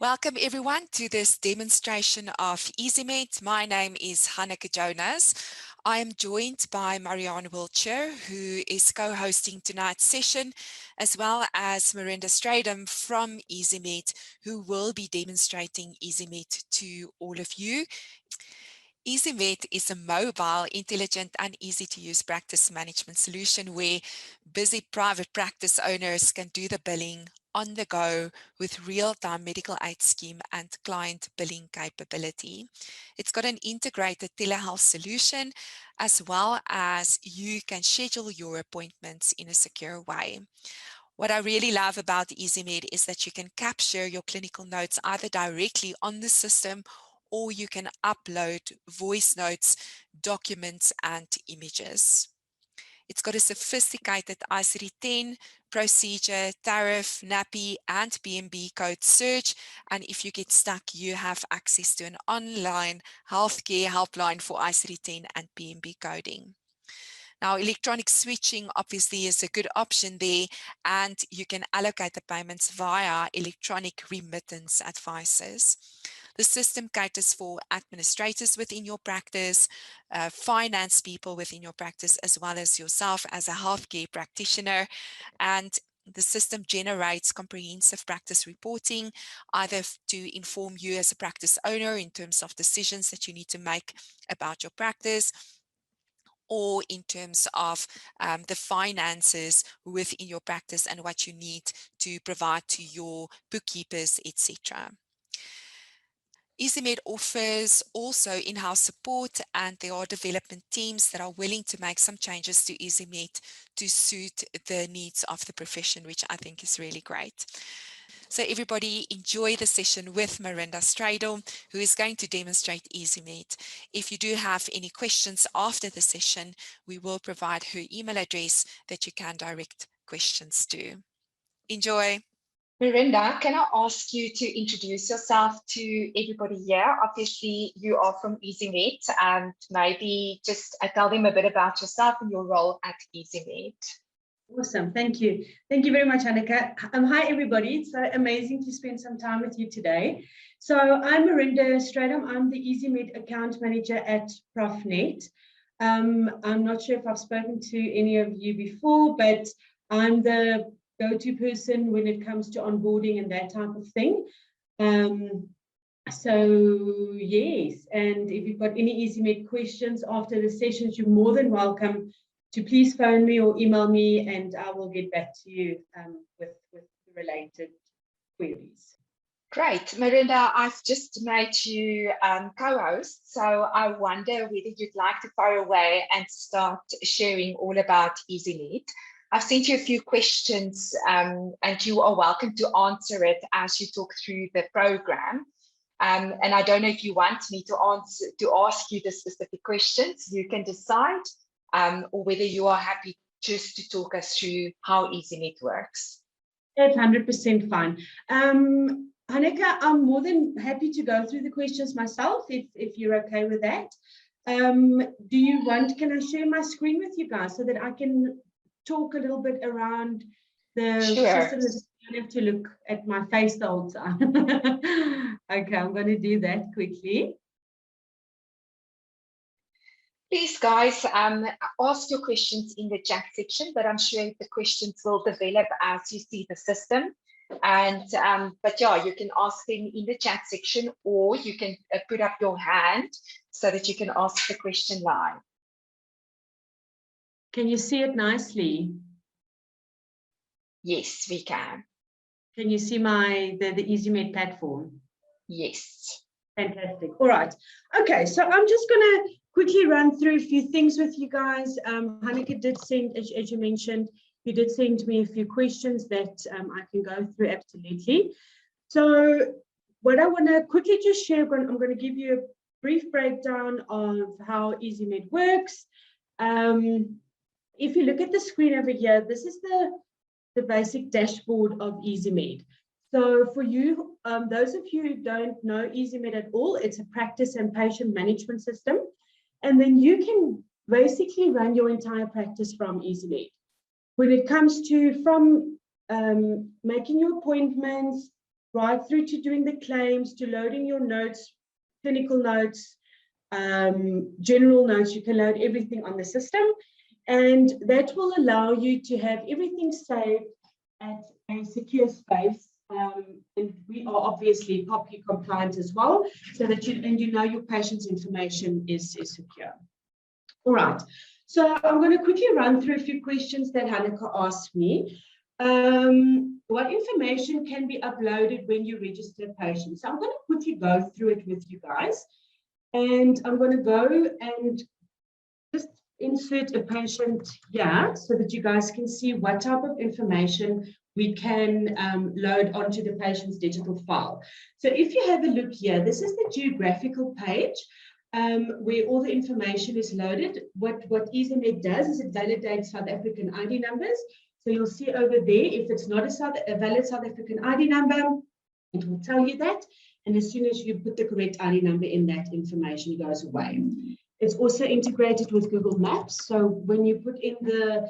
Welcome everyone to this demonstration of EZMed. My name is Hanneke Jonas. I am joined by Marianne Wiltshire, who is co-hosting tonight's session, as well as Marinda Strydom from EZMed, who will be demonstrating EZMed to all of you. EZMed is a mobile, intelligent and easy to use practice management solution where busy private practice owners can do the billing on the go with real-time medical aid scheme and client billing capability. It's got an integrated telehealth solution, as well as you can schedule your appointments in a secure way. What I really love about EZMed is that you can capture your clinical notes either directly on the system, or you can upload voice notes, documents, and images. It's got a sophisticated ICD-10 procedure, tariff, NAPI, and PMB code search. And if you get stuck, you have access to an online healthcare helpline for ICD-10 and PMB coding. Now, electronic switching obviously is a good option there, and you can allocate the payments via electronic remittance advices. The system caters for administrators within your practice, finance people within your practice, as well as yourself as a healthcare practitioner. And the system generates comprehensive practice reporting, either to inform you as a practice owner in terms of decisions that you need to make about your practice, or in terms of the finances within your practice and what you need to provide to your bookkeepers, etc. EZMed offers also in-house support, and there are development teams that are willing to make some changes to EZMed to suit the needs of the profession, which I think is really great. So everybody enjoy the session with Marinda Strydom, who is going to demonstrate EZMed. If you do have any questions after the session, we will provide her email address that you can direct questions to. Enjoy. Marinda, can I ask you to introduce yourself to everybody here? Obviously, you are from EZMed, and maybe just tell them a bit about yourself and your role at EZMed. Awesome, thank you. Thank you very much, Hanneke. Hi, everybody. It's so amazing to spend some time with you today. So I'm Marinda Strydom. I'm the EZMed account manager at Profnet. I'm not sure if I've spoken to any of you before, but I'm the go-to person when it comes to onboarding and that type of thing. So yes, and if you've got any EZMed questions after the sessions, you're more than welcome to please phone me or email me, and I will get back to you with related queries. Great. Marinda, I've just made you co-host, so I wonder whether you'd like to fire away and start sharing all about EZMed. I've sent you a few questions, and you are welcome to answer it as you talk through the program. And I don't know if you want me to ask you the specific questions. You can decide, or whether you are happy just to talk us through how EZMed works. That's 100% fine. Hanneke, I'm more than happy to go through the questions myself, if you're okay with that. Can I share my screen with you guys so that I can talk a little bit around the system? I don't have to look at my face the whole time. Okay, I'm going to do that quickly. Please, guys, ask your questions in the chat section, but I'm sure the questions will develop as you see the system. And but yeah, you can ask them in the chat section, or you can put up your hand so that you can ask the question live. Can you see it nicely? Yes, we can. Can you see the EZMed platform? Yes. Fantastic. All right. Okay, so I'm just going to quickly run through a few things with you guys. Hanneke did send, as you mentioned, you did send me a few questions that I can go through, absolutely. So what I want to quickly just share, I'm going to give you a brief breakdown of how EZMed works. If you look at the screen over here, this is the basic dashboard of EZMed. So for you, those of you who don't know EZMed at all, it's a practice and patient management system. And then you can basically run your entire practice from EZMed. When it comes to from making your appointments, right through to doing the claims, to loading your notes, clinical notes, general notes. You can load everything on the system, and that will allow you to have everything saved at a secure space. And we are obviously POPI compliant as well, so that you know your patient's information is secure. All right, so I'm going to quickly run through a few questions that Hanneke asked me. What information can be uploaded when you register a patient? So I'm going to quickly go through it with you guys, and I'm going to go and just insert a patient here so that you guys can see what type of information we can load onto the patient's digital file. So if you have a look here, this is the geographical page where all the information is loaded. What EZMed does is it validates South African ID numbers. So you'll see over there, if it's not a valid South African ID number, it will tell you that. And as soon as you put the correct ID number in, that information goes away. It's also integrated with Google Maps. So when you put in the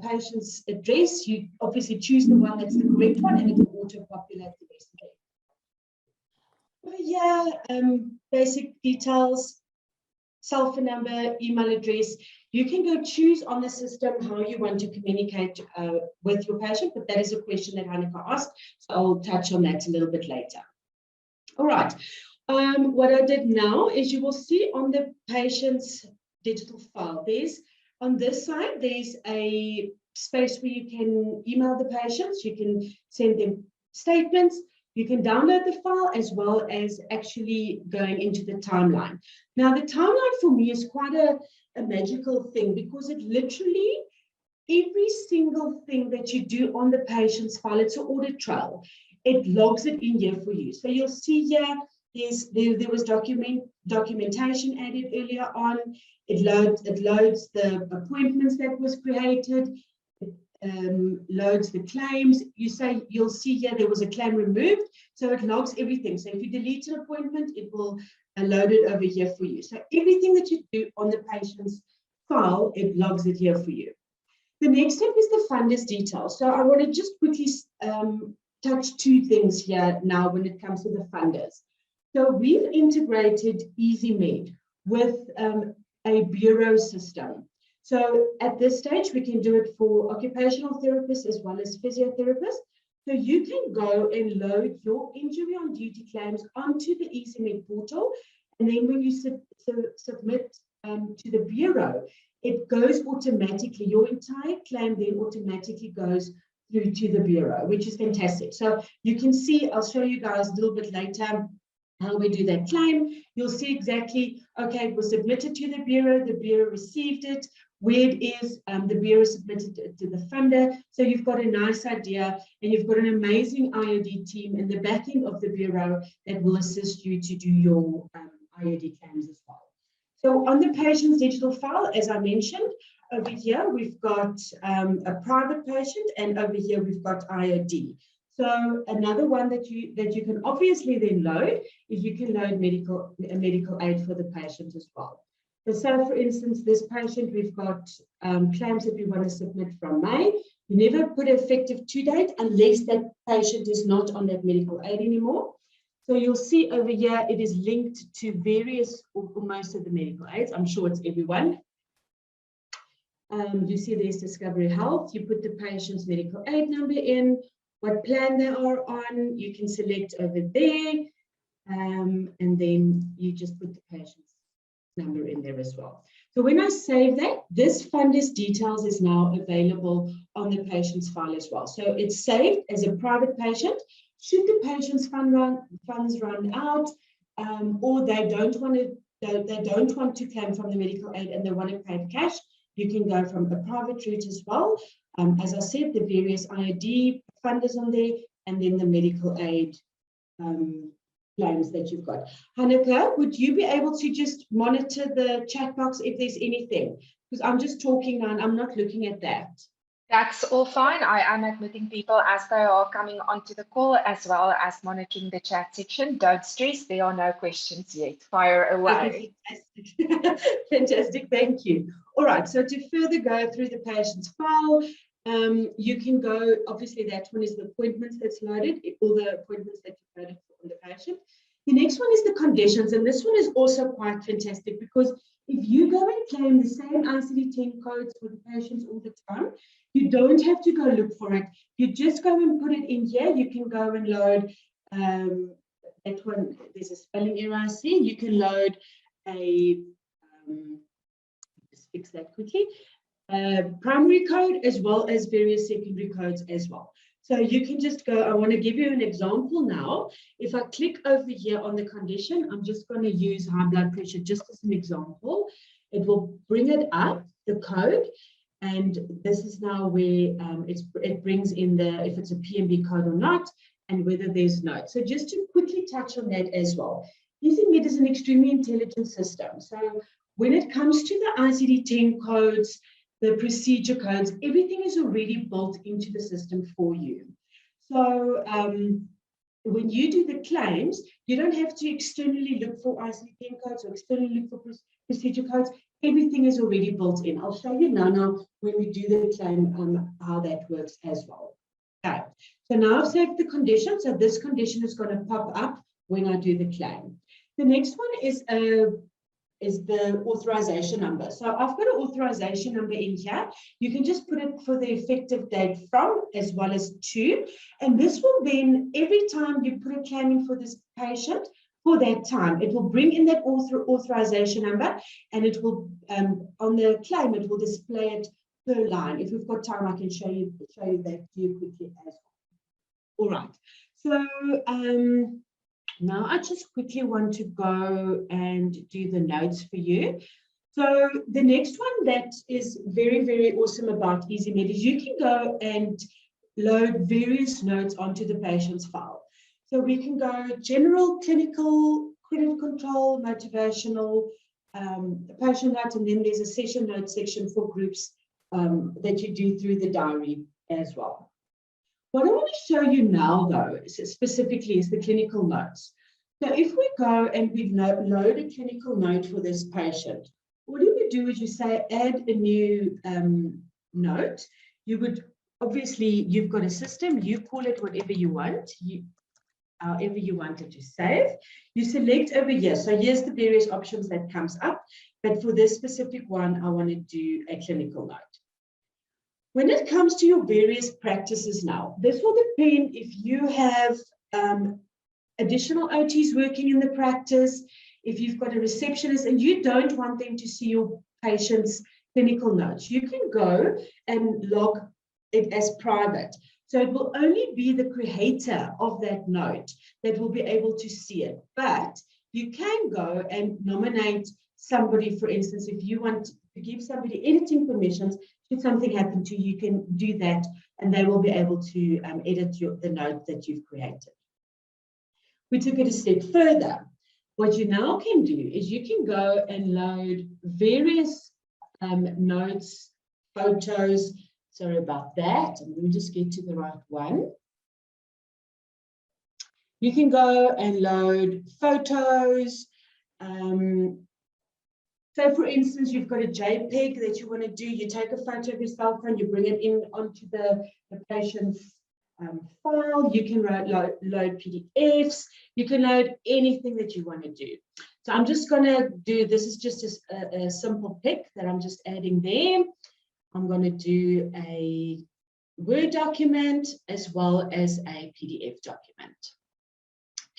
patient's address, you obviously choose the one that's the correct one, and it will auto-populate the rest of it. Yeah, basic details, cell phone number, email address. You can go choose on the system how you want to communicate with your patient, but that is a question that Hanneke asked, so I'll touch on that a little bit later. All right, what I did now is you will see on the patient's digital file, on this side, there's a space where you can email the patients, you can send them statements, you can download the file, as well as actually going into the timeline. Now, the timeline for me is quite a magical thing, because it literally, every single thing that you do on the patient's file, it's an audit trail. It logs it in here for you. So you'll see here, there was documentation added earlier on. It loads the appointments that was created. It loads the claims. You'll see here there was a claim removed, so it logs everything. So if you delete an appointment, it will load it over here for you. So everything that you do on the patient's file, it logs it here for you. The next step is the funder's details. So I want to just quickly touch two things here now when it comes to the funders. So we've integrated EZMed with a bureau system. So at this stage, we can do it for occupational therapists as well as physiotherapists. So you can go and load your injury on duty claims onto the EZMed portal. And then when you submit to the bureau, it goes automatically. Your entire claim then automatically goes through to the bureau, which is fantastic. So you can see, I'll show you guys a little bit later how we do that claim. You'll see exactly, okay, it was submitted to the bureau received it, where it is, the bureau submitted it to the funder. So you've got a nice idea, and you've got an amazing IOD team in the backing of the bureau that will assist you to do your IOD claims as well. So on the patient's digital file, as I mentioned, over here we've got a private patient, and over here we've got IOD. So another one that you can obviously then load is you can load a medical aid for the patient as well. So for instance, this patient, we've got claims that we want to submit from May. You never put effective to date unless that patient is not on that medical aid anymore. So you'll see over here, it is linked to various or most of the medical aids. I'm sure it's everyone. You see there's Discovery Health. You put the patient's medical aid number in, what plan they are on, you can select over there, and then you just put the patient's number in there as well. So when I save that, this funder's details is now available on the patient's file as well. So it's saved as a private patient. Should the patient's funds run out, or they don't want to claim from the medical aid and they want to pay cash, you can go from a private route as well. As I said, the various IOD funders on there, and then the medical aid claims that you've got. Hanneke, would you be able to just monitor the chat box if there's anything? Because I'm just talking now and I'm not looking at that. That's all fine. I am admitting people as they are coming onto the call, as well as monitoring the chat section. Don't stress, there are no questions yet. Fire away. Okay, fantastic. Fantastic, thank you. All right, so to further go through the patient's file, You can go, obviously that one is the appointments that's loaded, all the appointments that you've loaded on the patient. The next one is the conditions, and this one is also quite fantastic because if you go and claim the same ICD-10 codes for the patients all the time, you don't have to go look for it. You just go and put it in here. You can go and load that one. There's a spelling error I see. You can load a, just fix that quickly, primary code as well as various secondary codes as well. So you can just go, I want to give you an example now. If I click over here on the condition, I'm just going to use high blood pressure just as an example. It will bring it up, the code, and this is now where it brings in the, if it's a PMB code or not, and whether there's notes. So just to quickly touch on that as well. EZMed is an extremely intelligent system. So when it comes to the ICD-10 codes, the procedure codes, everything is already built into the system for you. So when you do the claims, you don't have to externally look for ICD-10 codes or externally look for procedure codes. Everything is already built in. I'll show you now when we do the claim how that works as well. Okay, so now I've saved the condition. So this condition is going to pop up when I do the claim. The next one is the authorization number. So I've got an authorization number in here. You can just put it for the effective date from as well as to. And this will then, every time you put a claim in for this patient, for that time, it will bring in that authorization number, and it will, on the claim, it will display it per line. If we've got time, I can show you that to you quickly as well. All right. So, now I just quickly want to go and do the notes for you. So the next one that is very, very awesome about EZMed is you can go and load various notes onto the patient's file. So we can go general, clinical, credit control, motivational, patient notes, and then there's a session note section for groups that you do through the diary as well. What I want to show you now, though, specifically is the clinical notes. So if we go and we load a clinical note for this patient, what you would do is you say, add a new note. You would, obviously, you've got a system, you call it whatever you want, however you want it to save. You select over here. So here's the various options that comes up. But for this specific one, I want to do a clinical note. When it comes to your various practices now, this will depend if you have additional OTs working in the practice, if you've got a receptionist and you don't want them to see your patient's clinical notes, you can go and log it as private. So it will only be the creator of that note that will be able to see it. But you can go and nominate somebody, for instance, if you want to give somebody editing permissions, should something happen to you, you can do that and they will be able to edit the note that you've created. We took it a step further. What you now can do is you can go and load various notes, photos. Sorry about that. Let me just get to the right one. You can go and load photos. So for instance, you've got a JPEG that you want to do. You take a photo of your cell phone, you bring it in onto the patient's file. You can load PDFs. You can load anything that you want to do. So I'm just going to do, this is just a simple pic that I'm just adding there. I'm going to do a Word document as well as a PDF document.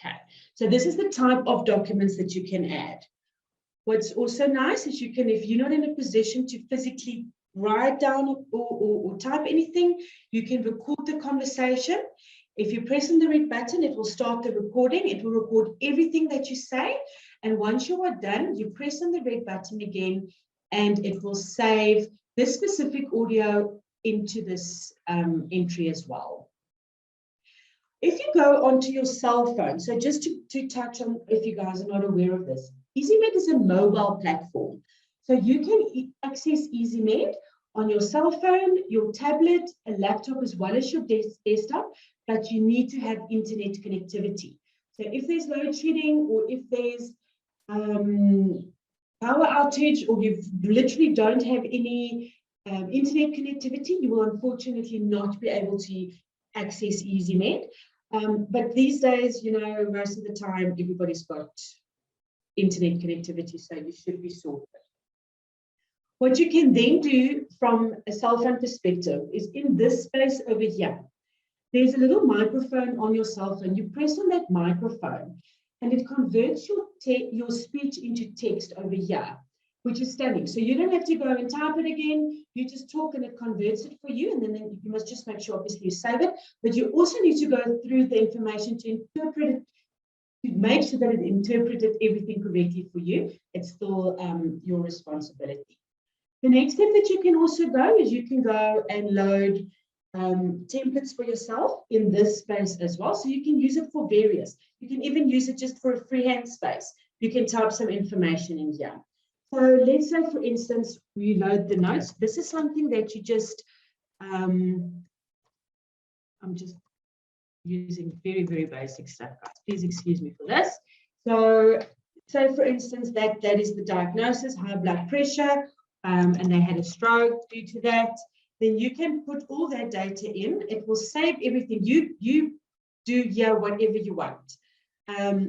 Okay, so this is the type of documents that you can add. What's also nice is you can, if you're not in a position to physically write down or type anything, you can record the conversation. If you press on the red button, it will start the recording. It will record everything that you say. And once you are done, you press on the red button again, and it will save this specific audio into this entry as well. If you go onto your cell phone, so just to touch on, if you guys are not aware of this, EZMed is a mobile platform. So you can access EZMed on your cell phone, your tablet, a laptop, as well as your desktop, but you need to have internet connectivity. So if there's load shedding or if there's power outage, or you literally don't have any internet connectivity, you will unfortunately not be able to access EZMed. But these days, you know, most of the time, everybody's got internet connectivity, so you should be sorted. What you can then do from a cell phone perspective is in this space over here, there's a little microphone on your cell phone. You press on that microphone and it converts your speech into text over here, which is stunning. So you don't have to go and type it again. You just talk and it converts it for you. And then you must just make sure, obviously, you save it. But you also need to go through the information to interpret it, to make sure that it interpreted everything correctly for you. It's still your responsibility. The next step that you can also go is you can go and load templates for yourself in this space as well. So you can use it for various. You can even use it just for a freehand space. You can type some information in here. So let's say, for instance, we load the notes. This is something that you just, I'm just using very, very basic stuff, guys. Please excuse me for this. So for instance, that is the diagnosis, high blood pressure, and they had a stroke due to that. Then you can put all that data in. It will save everything. You do here whatever you want.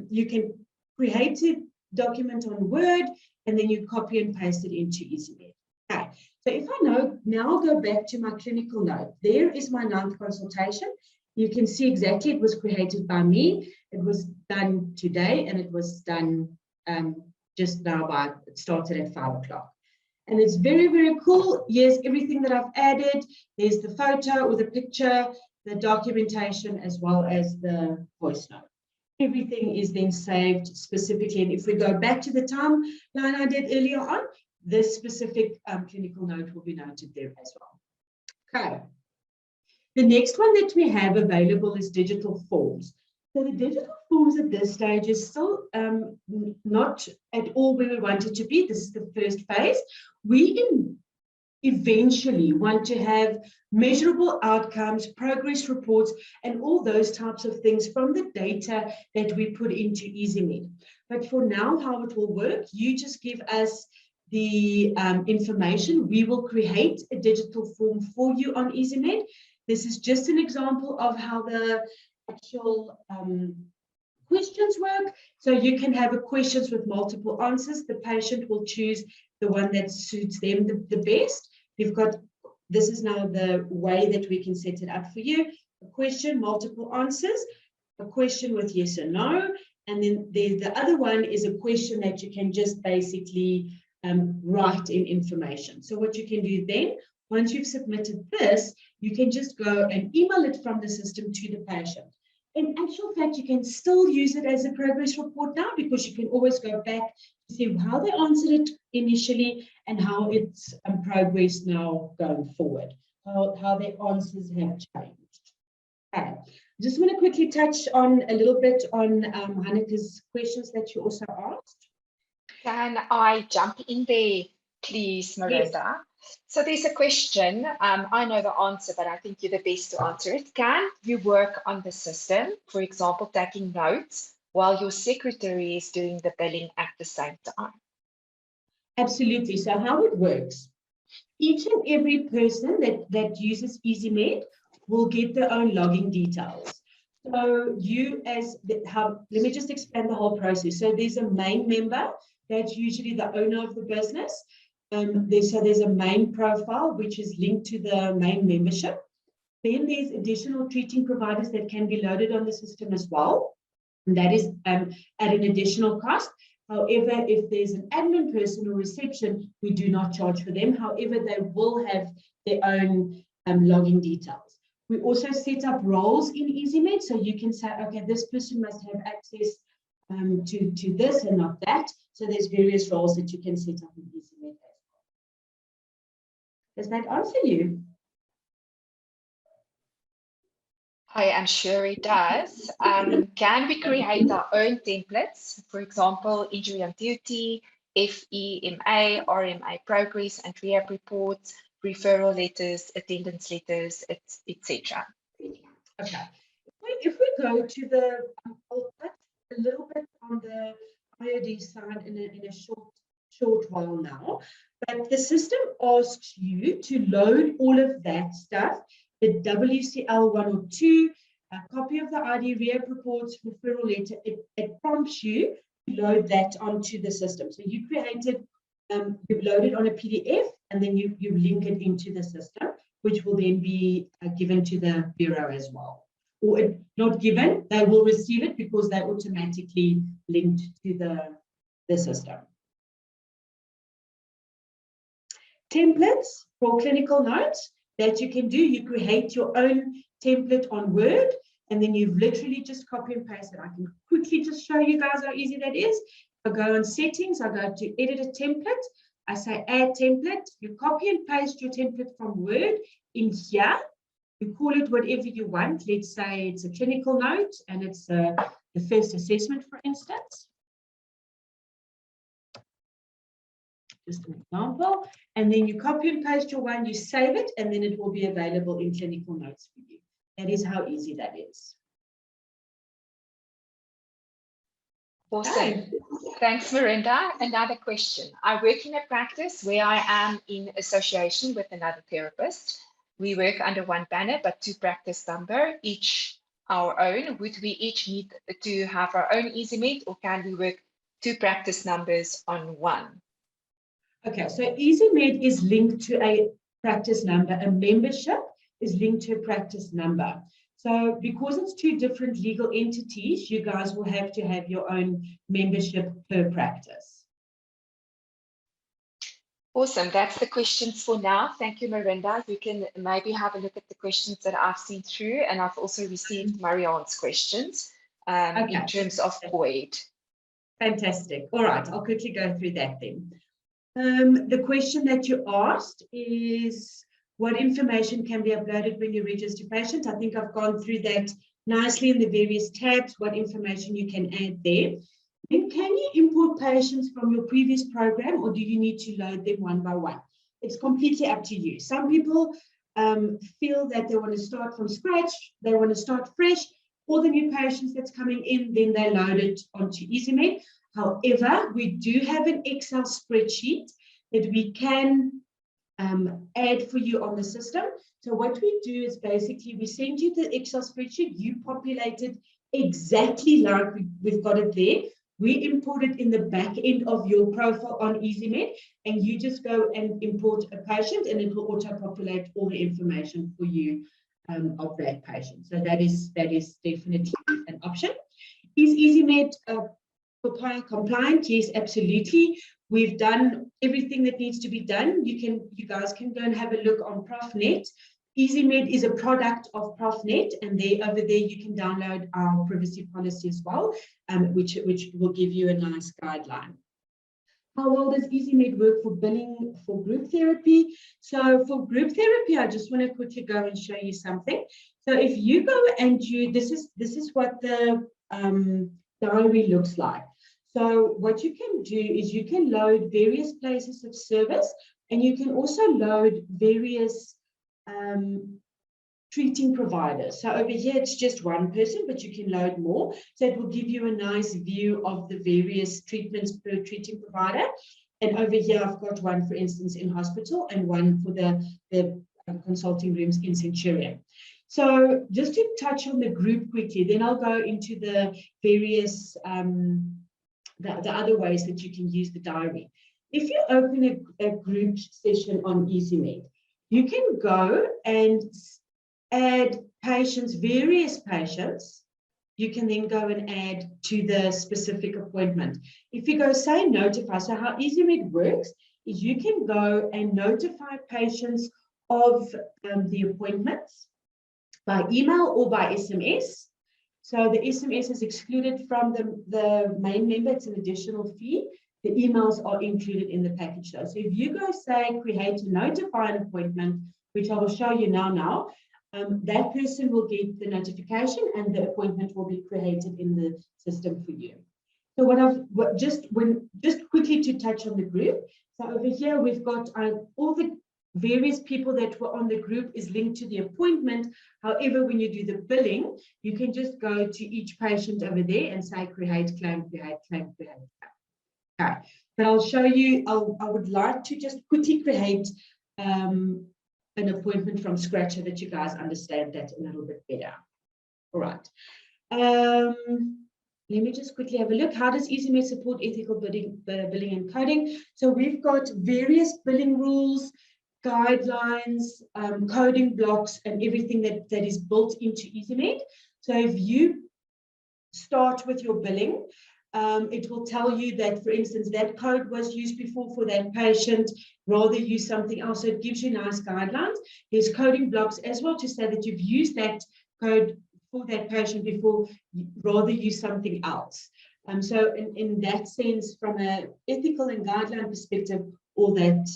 You can create a document on Word, and then you copy and paste it into EZMed. Okay. So if I now go back to my clinical note, there is my 9th consultation. You can see exactly it was created by me. It was done today, and it was done just now it started at 5 o'clock. And it's very, very cool. Yes, everything that I've added, there's the photo or the picture, the documentation, as well as the voice note. Everything is then saved specifically. And if we go back to the timeline I did earlier on, this specific clinical note will be noted there as well. Okay. The next one that we have available is digital forms. So the digital forms at this stage is still not at all where we want it to be. This is the first phase. We eventually want to have measurable outcomes, progress reports, and all those types of things from the data that we put into EZMed. But for now, how it will work, you just give us the information. We will create a digital form for you on EZMed. This is just an example of how the actual questions work. So you can have questions with multiple answers. The patient will choose the one that suits them the best. This is now the way that we can set it up for you. A question, multiple answers, a question with yes or no. And then the other one is a question that you can just basically write in information. So what you can do then, once you've submitted this, you can just go and email it from the system to the patient. In actual fact, you can still use it as a progress report now, because you can always go back to see how they answered it initially and how it's progressed now going forward, how their answers have changed. Okay. I just want to quickly touch on a little bit on Hanneke's questions that you also asked. Can I jump in there, please, Marinda? Yes. So there's a question. I know the answer, but I think you're the best to answer it. Can you work on the system, for example, taking notes while your secretary is doing the billing at the same time? Absolutely. So how it works, each and every person that uses EZMed will get their own login details. So let me just explain the whole process. So there's a main member that's usually the owner of the business. There's a main profile, which is linked to the main membership. Then there's additional treating providers that can be loaded on the system as well. And that is at an additional cost. However, if there's an admin person or reception, we do not charge for them. However, they will have their own login details. We also set up roles in EZMed. So you can say, okay, this person must have access to this and not that. So there's various roles that you can set up in EZMed. Does that answer you? I am sure it does. Can we create our own templates? For example, injury on duty, FEMA, RMA progress and rehab reports, referral letters, attendance letters, etc. Okay. If we go to I'll touch a little bit on the IOD side in a short short while now. But the system asks you to load all of that stuff, the WCL 1 or 2, a copy of the ID, REA reports, referral letter. It prompts you to load that onto the system. So you created, you've loaded on a PDF, and then you link it into the system, which will then be given to the Bureau as well. Or not given, they will receive it because they're automatically linked to the system. Templates for clinical notes that you can do. You create your own template on Word, and then you've literally just copy and paste it. I can quickly just show you guys how easy that is. I go on settings, I go to edit a template, I say add template, you copy and paste your template from Word in here. You call it whatever you want. Let's say it's a clinical note and it's the first assessment, for instance. Just an example. And then you copy and paste your one, you save it, and then it will be available in clinical notes for you. That is how easy that is. Awesome. Thanks, Marinda. Another question. I work in a practice where I am in association with another therapist. We work under one banner, but 2 practice number, each our own. Would we each need to have our own EZMed, or can we work 2 practice numbers on one? Okay, so EZMed is linked to a practice number. A membership is linked to a practice number. So because it's 2 different legal entities, you guys will have to have your own membership per practice. Awesome. That's the questions for now. Thank you, Marinda. You can maybe have a look at the questions that I've seen through, and I've also received Marianne's questions in terms of COID. Fantastic. All right, I'll quickly go through that then. The question that you asked is, what information can be uploaded when you register patients? I think I've gone through that nicely in the various tabs, what information you can add there. Then can you import patients from your previous program, or do you need to load them one by one? It's completely up to you. Some people feel that they want to start from scratch, they want to start fresh. All the new patients that's coming in, then they load it onto EZMed. However, we do have an Excel spreadsheet that we can add for you on the system. So what we do is basically we send you the Excel spreadsheet, you populate it exactly like we've got it there. We import it in the back end of your profile on EZMed, and you just go and import a patient, and it will auto-populate all the information for you of that patient. So that is definitely an option. Is EZMed compliant? Yes, absolutely. We've done everything that needs to be done. You guys can go and have a look on ProfNet. EZMed is a product of ProfNet, and over there you can download our privacy policy as well, which will give you a nice guideline. How well does EZMed work for billing for group therapy? So for group therapy, I just want to quickly go and show you something. So if you go and this is what the diary looks like. So what you can do is you can load various places of service, and you can also load various treating providers. So over here, it's just one person, but you can load more. So it will give you a nice view of the various treatments per treating provider. And over here, I've got one, for instance, in hospital, and one for the consulting rooms in Centurion. So just to touch on the group quickly, then I'll go into the various the other ways that you can use the diary. If you open a group session on EZMed, you can go and add patients, various patients. You can then go and add to the specific appointment. If you go say notify, so how EZMed works is you can go and notify patients of the appointments by email or by SMS. So the SMS is excluded from the main member. It's an additional fee. The emails are included in the package though. So if you go say create to notify an appointment, which I will show you now, that person will get the notification and the appointment will be created in the system for you. So just quickly to touch on the group. So over here we've got all the various people that were on the group is linked to the appointment. However, when you do the billing, you can just go to each patient over there and say create claim, create claim, create claim. Okay, but I'll show you, I would like to just quickly create an appointment from scratch so that you guys understand that a little bit better. All right. Let me just quickly have a look. How does EZMed support ethical billing and coding? So we've got various billing rules, guidelines, coding blocks, and everything that is built into EZMed. So if you start with your billing, it will tell you that, for instance, that code was used before for that patient, rather use something else. So it gives you nice guidelines. There's coding blocks as well to say that you've used that code for that patient before, rather use something else. So in that sense, from an ethical and guideline perspective, all that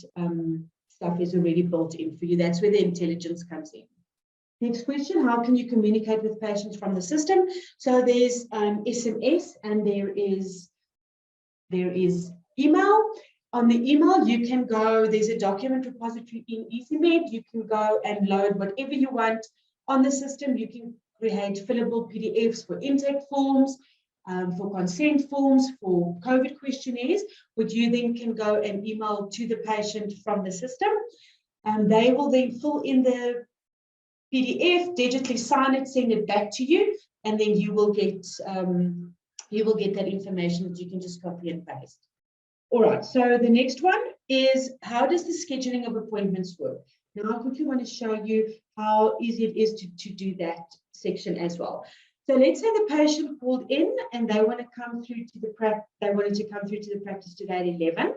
stuff is already built in for you. That's where the intelligence comes in. Next question, how can you communicate with patients from the system? So there's SMS and there is email. On the email, you can go, there's a document repository in EZMed. You can go and load whatever you want on the system. You can create fillable PDFs for intake forms, for consent forms, for COVID questionnaires, which you then can go and email to the patient from the system. They will then fill in the PDF, digitally sign it, send it back to you, and then you will get that information that you can just copy and paste. All right, so the next one is, how does the scheduling of appointments work? Now I quickly want to show you how easy it is to do that section as well. So let's say the patient called in and they want to come through to the practice today at 11.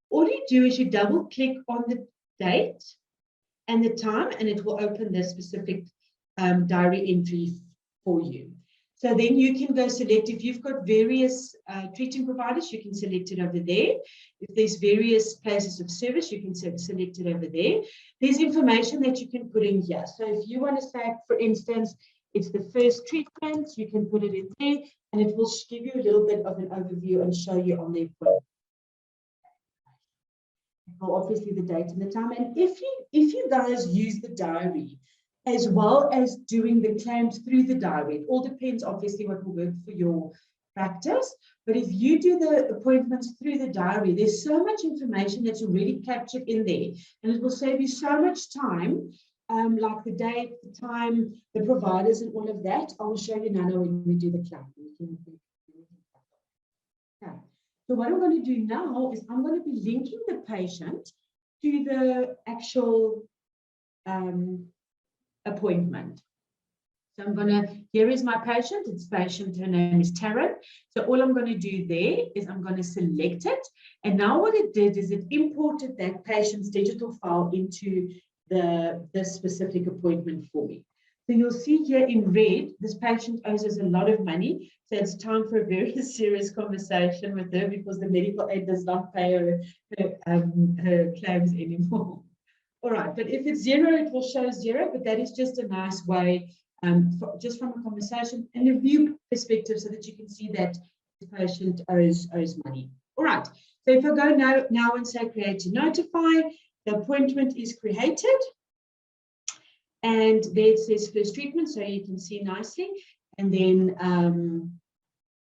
All you do is you double click on the date and the time, and it will open the specific diary entry for you. So then you can go select, if you've got various treating providers, you can select it over there. If there's various places of service, you can select it over there. There's information that you can put in here. So if you want to say, for instance, it's the first treatment, you can put it in there, and it will give you a little bit of an overview and show you on the appointment. Well, obviously the date and the time. And if you guys use the diary as well as doing the claims through the diary, it all depends obviously what will work for your practice. But if you do the appointments through the diary, there's so much information that's already captured in there, and it will save you so much time, like the date, the time, the providers, and all of that. I will show you now when we do the claim. Okay. So what I'm going to do now is I'm going to be linking the patient to the actual appointment. So I'm going to, here is my patient, it's patient, her name is Taryn. So all I'm going to do there is I'm going to select it. And now what it did is it imported that patient's digital file into the specific appointment for me. So you'll see here in red, this patient owes us a lot of money. So it's time for a very serious conversation with her because the medical aid does not pay her claims anymore. All right, but if it's zero, it will show zero, but that is just a nice way, just from a conversation and a view perspective, so that you can see that the patient owes money. All right, so if I go now and say create to notify, the appointment is created. And there it says first treatment, so you can see nicely. And then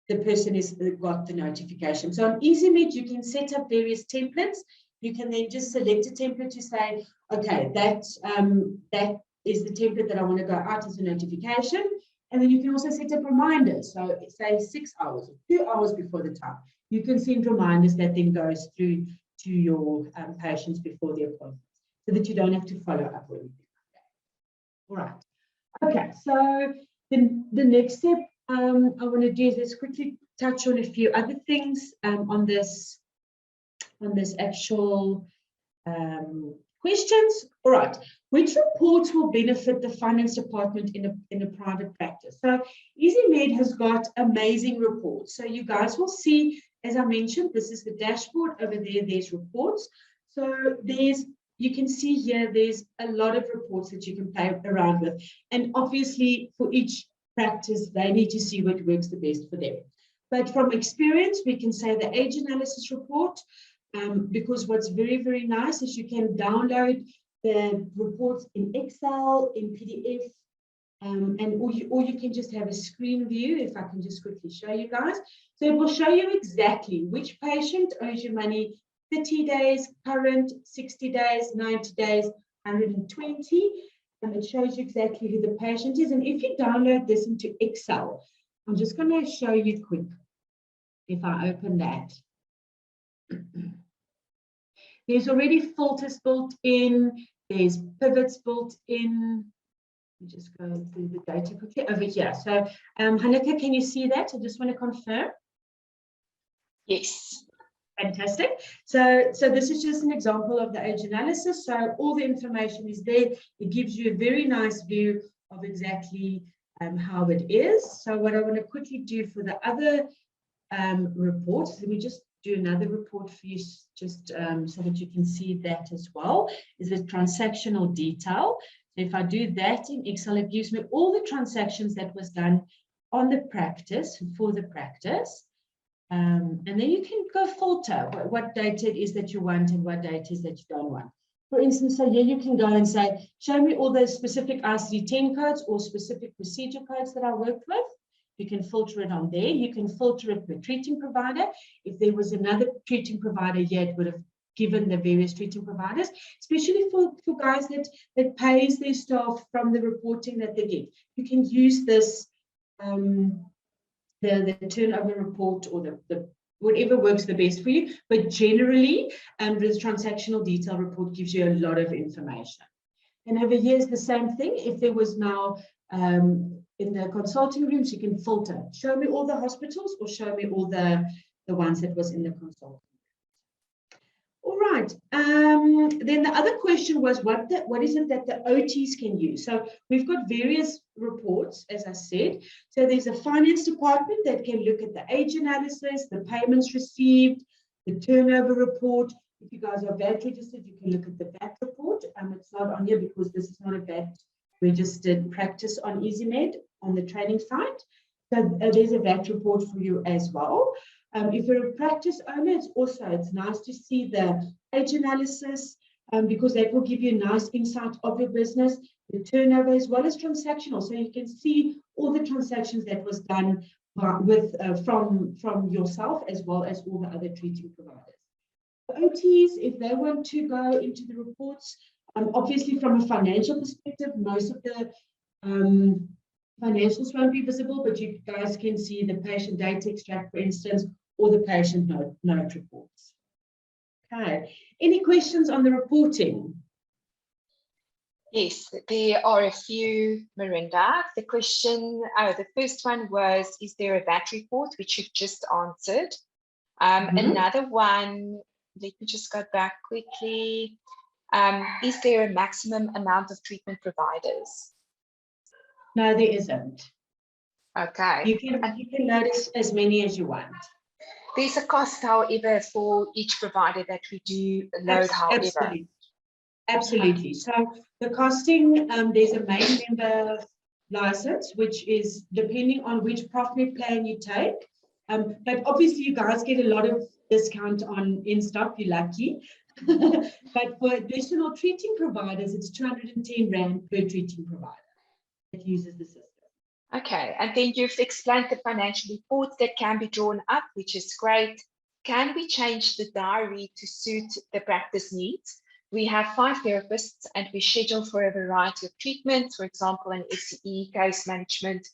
the person has got the notification. So on EZMed, you can set up various templates. You can then just select a template to say, okay, that is the template that I want to go out as a notification. And then you can also set up reminders. So say 6 hours or 2 hours before the time. You can send reminders that then goes through to your patients before the appointment, so that you don't have to follow up with anything. All right. Okay, so the next step I want to do is let's quickly touch on a few other things on this actual questions. All right. Which reports will benefit the finance department in a private practice? So EZMed has got amazing reports. So you guys will see, as I mentioned, this is the dashboard. Over there, there's reports. So you can see here, there's a lot of reports that you can play around with. And obviously, for each practice, they need to see what works the best for them. But from experience, we can say the age analysis report, because what's very, very nice is you can download the reports in Excel, in PDF, and or you can just have a screen view, if I can just quickly show you guys. So it will show you exactly which patient owes you money, 30 days, current, 60 days, 90 days, 120, and it shows you exactly who the patient is. And if you download this into Excel, I'm just going to show you quick. If I open that, there's already filters built in, there's pivots built in. Let me just go through the data quickly over here. So, Hanneke, can you see that? I just want to confirm. Yes. Fantastic. So this is just an example of the age analysis. So all the information is there. It gives you a very nice view of exactly how it is. So what I want to quickly do for the other reports, let me just do another report for you, just so that you can see that as well, is the transactional detail. So if I do that in Excel, it gives me all the transactions that was done on the practice, for the practice. And then you can go filter what data it is that you want and what data is that you don't want. For instance, so here you can go and say, show me all the specific ICD-10 codes or specific procedure codes that I worked with. You can filter it on there. You can filter it per treating provider. If there was another treating provider here, it would have given the various treating providers, especially for guys that pays their staff from the reporting that they get. You can use this the turnover report or the whatever works the best for you, but generally this transactional detail report gives you a lot of information. And over here is the same thing. If there was now in the consulting rooms, you can filter, show me all the hospitals or show me all the ones that was in the consulting. All right. Then the other question was what is it that the OTs can use? So we've got various reports, as I said. So there's a finance department that can look at the age analysis, the payments received, the turnover report. If you guys are VAT registered, you can look at the VAT report. It's not on here because this is not a VAT registered practice on EZMed on the training site. So there's a VAT report for you as well. If you're a practice owner, it's nice to see the age analysis because that will give you a nice insight of your business, the turnover as well as transactional. So you can see all the transactions that was done with from yourself as well as all the other treating providers. The OTs, if they want to go into the reports, obviously from a financial perspective, most of the financials won't be visible, but you guys can see the patient data extract, for instance, or the patient note reports. Okay, any questions on the reporting? Yes, there are a few, Marinda. The first one was, is there a VAT report, which you've just answered? Another one, let me just go back quickly. Is there a maximum amount of treatment providers? No, there isn't. Okay. You can load as many as you want. There's a cost, however, for each provider that we do load, however. Absolutely. So the costing, there's a main member license, which is depending on which Profnet plan you take. But obviously you guys get a lot of discount on in-stock, you're lucky. But for additional treating providers, it's 210 Rand per treating provider that uses the system. Okay, and then you've explained the financial reports that can be drawn up, which is great. Can we change the diary to suit the practice needs? We have 5 therapists and we schedule for a variety of treatments, for example, an SCE, case management,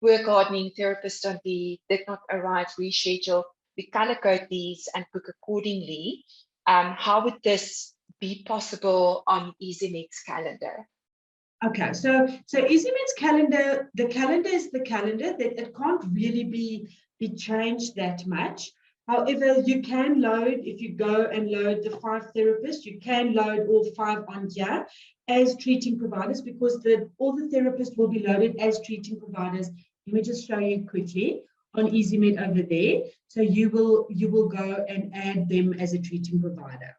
work hardening, therapist on leave, did not arrive, reschedule. We color code these and book accordingly. How would this be possible on EZMed's calendar? Okay, so EZMed's calendar, the calendar is the calendar, that it can't really be changed that much. However, you can load, if you go and load the 5 therapists, you can load all 5 on here as treating providers because all the therapists will be loaded as treating providers. Let me just show you quickly on EZMed over there. So you will go and add them as a treating provider.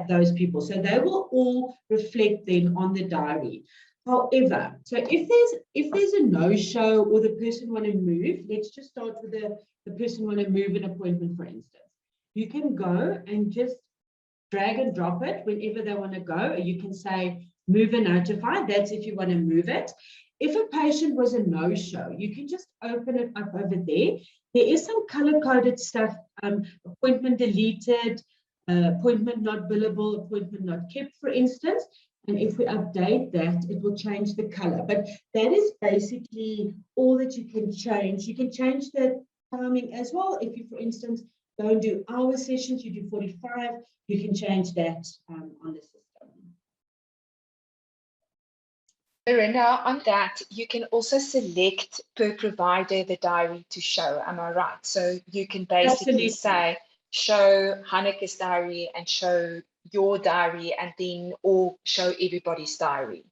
Those people, so they will all reflect then on the diary. However, so if there's a no-show or the person want to move, let's just start with the person want to move an appointment, for instance. You can go and just drag and drop it whenever they want to go. Or you can say move and notify. That's if you want to move it. If a patient was a no-show, you can just open it up over there. There is some color-coded stuff, appointment deleted, appointment not billable, appointment not kept, for instance. And if we update that, it will change the color. But that is basically all that you can change. You can change the timing as well. If you, for instance, don't do hour sessions, you do 45, you can change that on the system. Marinda, on that, you can also select per provider the diary to show. Am I right? So you can basically say, show Hanneke's diary and show your diary, and then or show everybody's diary.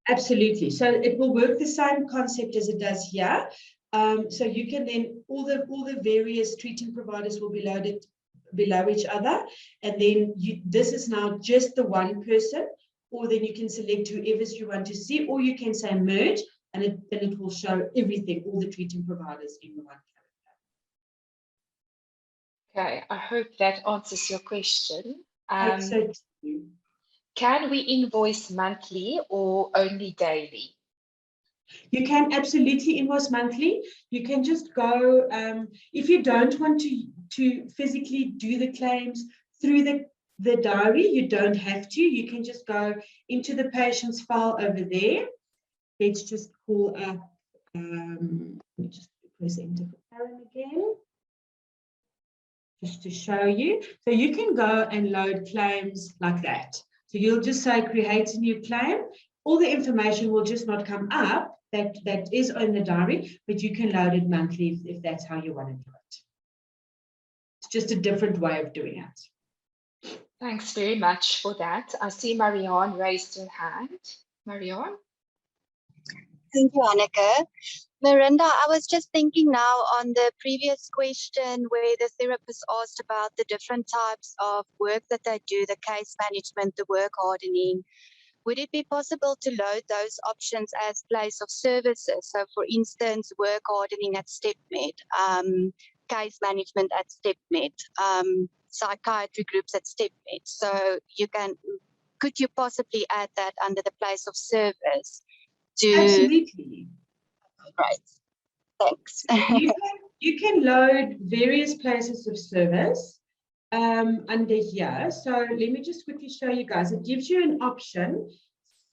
Absolutely. So it will work the same concept as it does here. So you can then, all the various treating providers will be loaded below each other. And then this is now just the one person, or then you can select whoever's you want to see, or you can say merge, and then it will show everything, all the treating providers in one calendar. Okay, I hope that answers your question. So can we invoice monthly or only daily? You can absolutely invoice monthly. You can just go, if you don't want to physically do the claims through the diary, you don't have to. You can just go into the patient's file over there. Let's just pull up, let me just press enter for Karen again, just to show you. So you can go and load claims like that. So you'll just say create a new claim. All the information will just not come up that is on the diary, but you can load it monthly if that's how you want to do it. It's just a different way of doing it. Thanks very much for that. I see Marianne raised her hand. Marianne? Thank you, Hanneke. Marinda, I was just thinking now on the previous question where the therapist asked about the different types of work that they do, the case management, the work hardening. Would it be possible to load those options as place of services? So for instance, work hardening at StepMed, case management at StepMed, psychiatry groups at StepMed. So could you possibly add that under the place of service? Absolutely. Great, thanks. you can load various places of service under here. So let me just quickly show you guys. It gives you an option.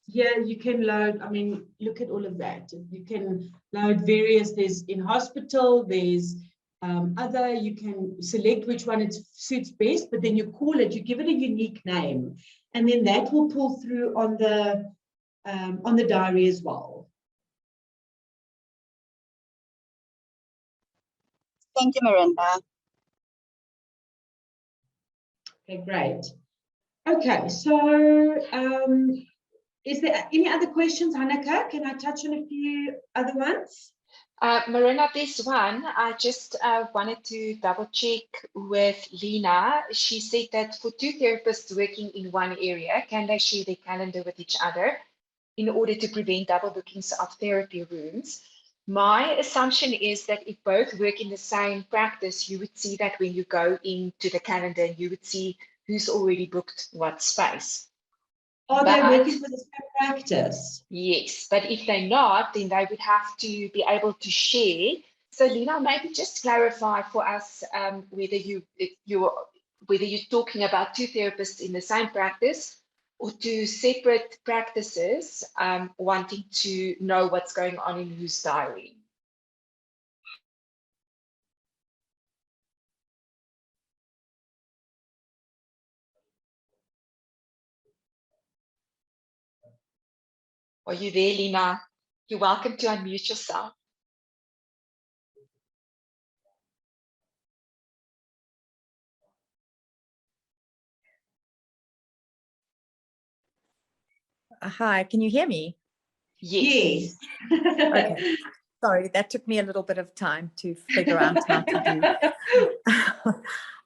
Here you can load, I mean, look at all of that. You can load various, there's in hospital, there's other, you can select which one it suits best, but then you call it, you give it a unique name, and then that will pull through on the diary as well. Thank you, Marinda. Okay, great. Okay, so is there any other questions, Hanneke? Can I touch on a few other ones? Marinda, there's one. I just wanted to double check with Lena. She said that for two therapists working in one area, can they share their calendar with each other in order to prevent double bookings of therapy rooms? My assumption is that if both work in the same practice, you would see that when you go into the calendar, you would see who's already booked what space. Are they working for the same practice? Yes, but if they're not, then they would have to be able to share. So Lena, maybe just clarify for us whether you're talking about two therapists in the same practice or two separate practices wanting to know what's going on in whose diary. Are you there, Lena? You're welcome to unmute yourself. Hi, can you hear me? Yes. Okay. Sorry, that took me a little bit of time to figure out how to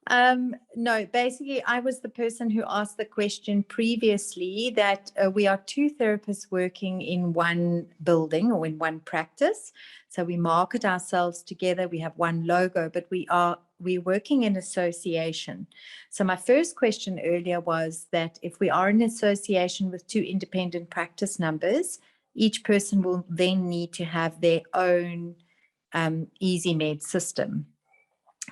do. No, basically, I was the person who asked the question previously that we are two therapists working in one building or in one practice. So we market ourselves together. We have one logo, but we're working in association. So my first question earlier was that if we are in association with two independent practice numbers, each person will then need to have their own EZMed system.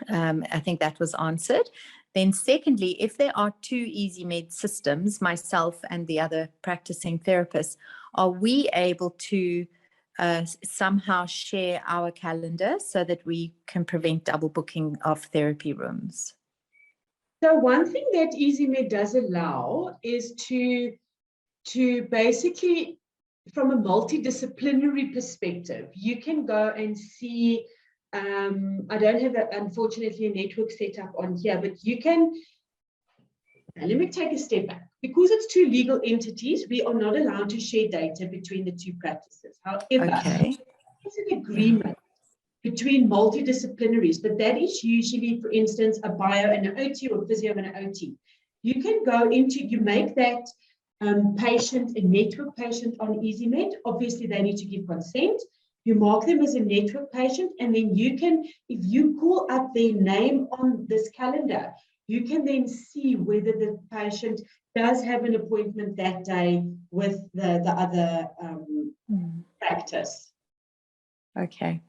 I think that was answered. Then secondly, if there are two EZMed systems, myself and the other practicing therapist, are we able to somehow share our calendar so that we can prevent double booking of therapy rooms? So one thing that EZMed does allow is to basically, from a multidisciplinary perspective, you can go and see, I don't have, unfortunately, a network set up on here, but you can, let me take a step back. Because it's two legal entities, we are not allowed to share data between the two practices. However, Okay. it's an agreement between multidisciplinaries, but that is usually, for instance, a bio and an OT or a physio and an OT. You can go into, you make that patient a network patient on EZMed. Obviously, they need to give consent. You mark them as a network patient, and then you can, if you call up their name on this calendar, you can then see whether the patient does have an appointment that day with the other practice. Okay.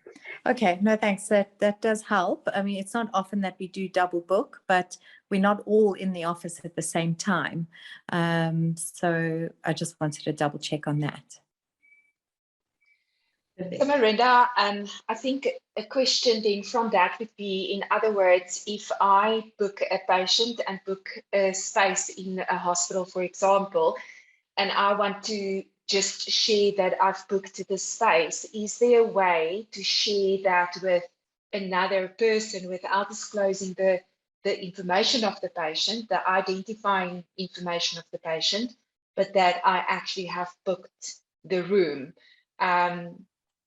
Okay. No, thanks. That does help. I mean, it's not often that we do double book, but we're not all in the office at the same time. So I just wanted to double check on that. So Marinda, I think a question then from that would be, in other words, if I book a patient and book a space in a hospital, for example, and I want to just share that I've booked the space, is there a way to share that with another person without disclosing the information of the patient, the identifying information of the patient, but that I actually have booked the room?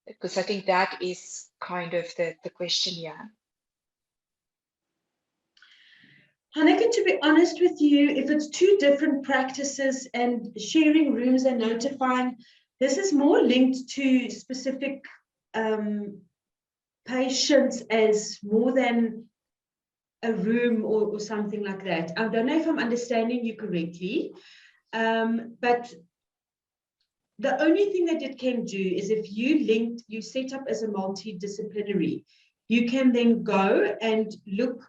Because I think that is kind of the question here. Hanneke, to be honest with you, if it's two different practices and sharing rooms and notifying, this is more linked to specific patients as more than a room or something like that. I don't know if I'm understanding you correctly, but the only thing that it can do is if you set up as a multidisciplinary, you can then go and look,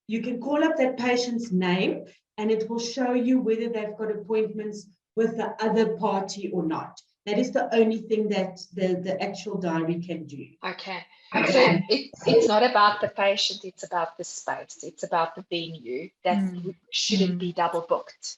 you can call up that patient's name and it will show you whether they've got appointments with the other party or not. That is the only thing that the actual diary can do. Okay. So it's not about the patient, it's about the space, it's about the venue that shouldn't be double booked.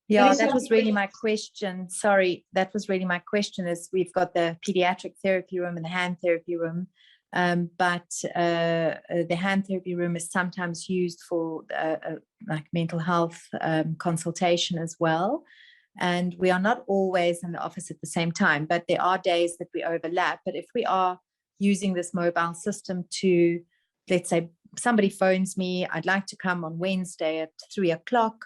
Yeah, that was really my question. Sorry, that was really my question. Is we've got the pediatric therapy room and the hand therapy room, but the hand therapy room is sometimes used for like mental health consultation as well. And we are not always in the office at the same time, but there are days that we overlap. But if we are using this mobile system to, let's say somebody phones me, I'd like to come on Wednesday at 3 o'clock.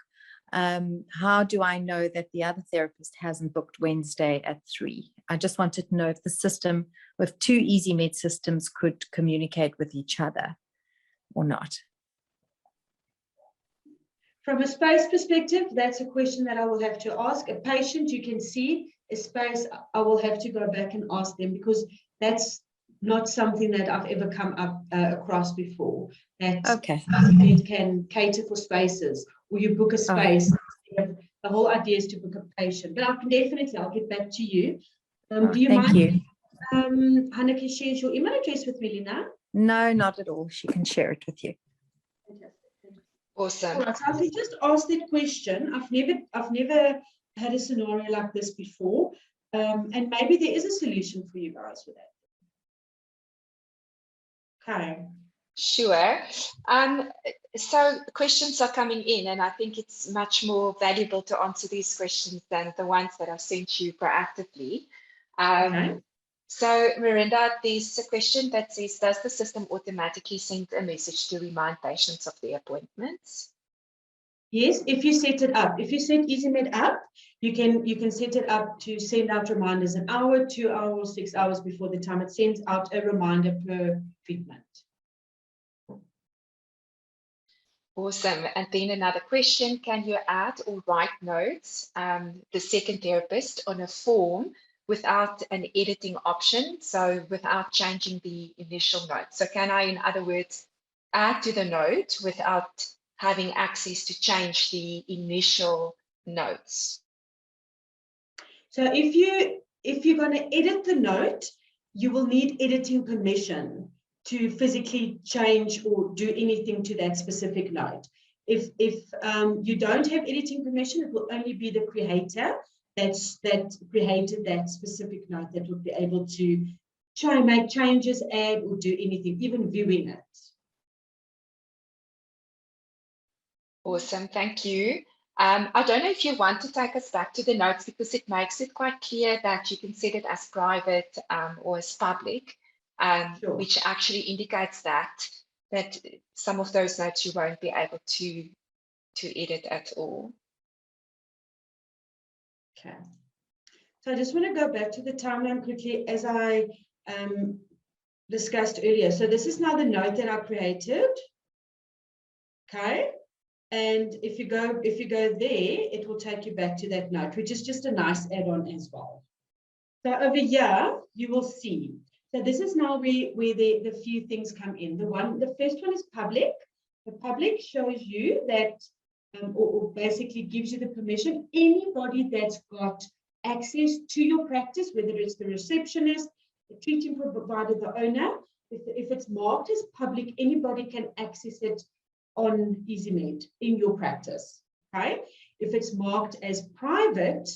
How do I know that the other therapist hasn't booked Wednesday at 3? I just wanted to know if the system with two EZMed systems could communicate with each other or not. From a space perspective, that's a question that I will have to ask. A patient, you can see a space, I will have to go back and ask them, because that's not something that I've ever come up across before. That it can cater for spaces, or you book a space. The whole idea is to book a patient. But I'll get back to you. Do you mind? Hanneke shares your email address with me, Lina? No, not at all. She can share it with you. Fantastic. Awesome. All right, so I can just ask that question. I've never had a scenario like this before, and maybe there is a solution for you guys for that. Okay. Sure. So questions are coming in, and I think it's much more valuable to answer these questions than the ones that I've sent you proactively. So Marinda, there's a question that says, does the system automatically send a message to remind patients of their appointments? Yes, if you set it up. If you set EZMed up, you can set it up to send out reminders an hour, 2 hours, 6 hours before the time. It sends out a reminder per treatment. Awesome. And then another question, can you add or write notes, the second therapist, on a form without an editing option, so without changing the initial note? So can I, in other words, add to the note without having access to change the initial notes? So if you're going to edit the note, you will need editing permission to physically change or do anything to that specific note. If you don't have editing permission, it will only be the creator that created that specific note that will be able to make changes, add, or do anything, even viewing it. Awesome, thank you. I don't know if you want to take us back to the notes, because it makes it quite clear that you can set it as private or as public, sure. Which actually indicates that some of those notes you won't be able to edit at all. Okay. So I just want to go back to the timeline quickly, as I discussed earlier. So this is now the note that I created. Okay. And if you go there, it will take you back to that note, which is just a nice add-on as well. So over here, you will see. So this is now where the few things come in. The first one is public. The public shows you that, or basically gives you the permission. Anybody that's got access to your practice, whether it's the receptionist, the treating provider, the owner, if it's marked as public, anybody can access it on EZMed in your practice. Okay, if it's marked as private,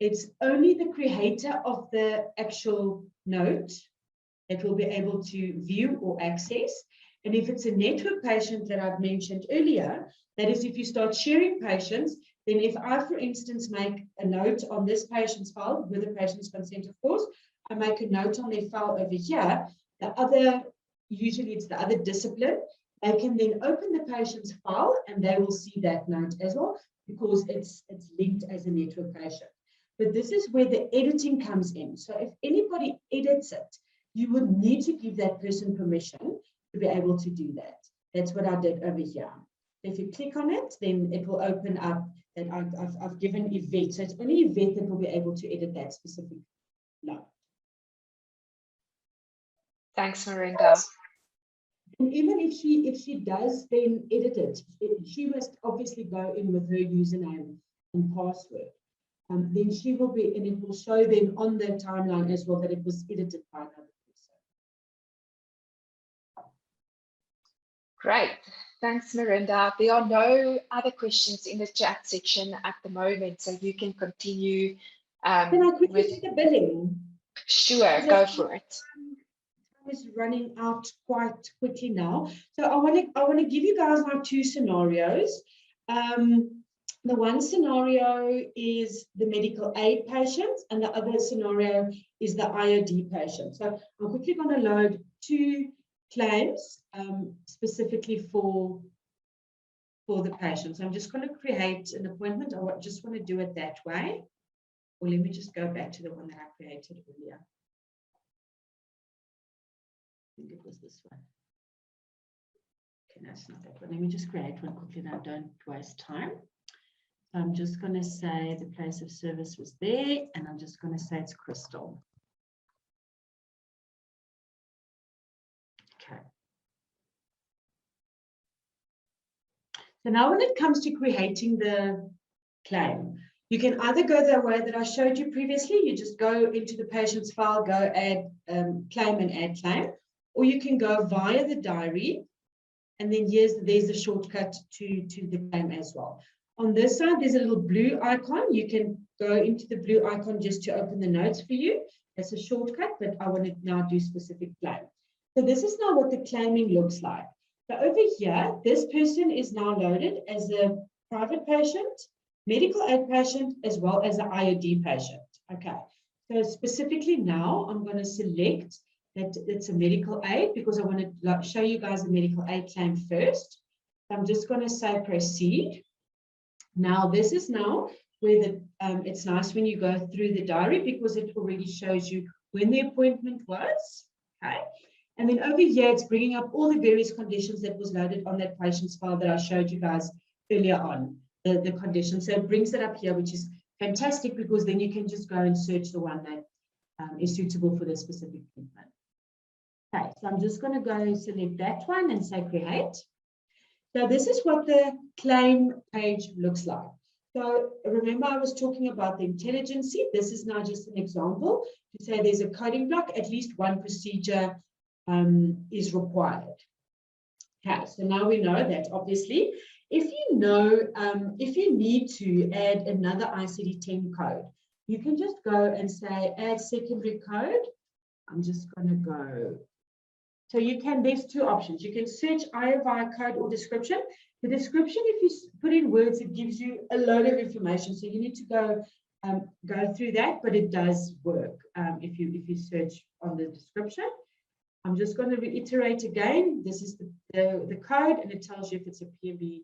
it's only the creator of the actual note that will be able to view or access. And if it's a network patient that I've mentioned earlier, that is, if you start sharing patients, then if I, for instance, make a note on this patient's file, with the patient's consent, of course, I make a note on their file over here, usually it's the other discipline, they can then open the patient's file and they will see that note as well, because it's linked as a network patient. But this is where the editing comes in. So if anybody edits it, you would need to give that person permission to be able to do that. That's what I did over here. If you click on it, then it will open up that I've given Yvette. So it's only Yvette that will be able to edit that specific note. Thanks, Marinda. And even if she does then edit it, she must obviously go in with her username and password. Then she will be, and it will show then on the timeline as well that it was edited by another person. Great. Thanks, Marinda. There are no other questions in the chat section at the moment, so you can continue. Can I quickly do the billing? Sure, go for it. Is running out quite quickly now, so I want to give you guys now two scenarios. The one scenario is the medical aid patient, and the other scenario is the IOD patient. So I'm quickly going to load two claims specifically for the patient. So I'm just going to create an appointment. I just want to do it that way, or let me just go back to the one that I created earlier. I think it was this one. Okay, no, it's not that one. Let me just create one quickly now, don't waste time. So I'm just going to say the place of service was there, and I'm just going to say it's Crystal. Okay. So now when it comes to creating the claim, you can either go the way that I showed you previously. You just go into the patient's file, go add claim and add claim. Or you can go via the diary, and then there's a shortcut to the claim as well. On this side, there's a little blue icon. You can go into the blue icon just to open the notes for you. That's a shortcut, but I want to now do specific claim. So this is now what the claiming looks like. So over here, this person is now loaded as a private patient, medical aid patient, as well as an IOD patient. Okay, so specifically now, I'm going to select that it's a medical aid, because I want to show you guys a medical aid claim first. So I'm just going to say proceed. Now this is now where it's nice when you go through the diary, because it already shows you when the appointment was. Okay, And then over here, it's bringing up all the various conditions that was loaded on that patient's file that I showed you guys earlier on, the conditions. So it brings it up here, which is fantastic, because then you can just go and search the one that is suitable for the specific treatment. Okay, so I'm just going to go and select that one and say create. So this is what the claim page looks like. So remember, I was talking about the intelligency. This is now just an example to say there's a coding block, at least one procedure is required. Okay, so now we know that obviously, if you know, if you need to add another ICD-10 code, you can just go and say add secondary code. I'm just going to go. So you can, there's two options. You can search either via code or description. The description, if you put in words, it gives you a load of information. So you need to go through that, but it does work if you search on the description. I'm just going to reiterate again. This is the code, and it tells you if it's a PMB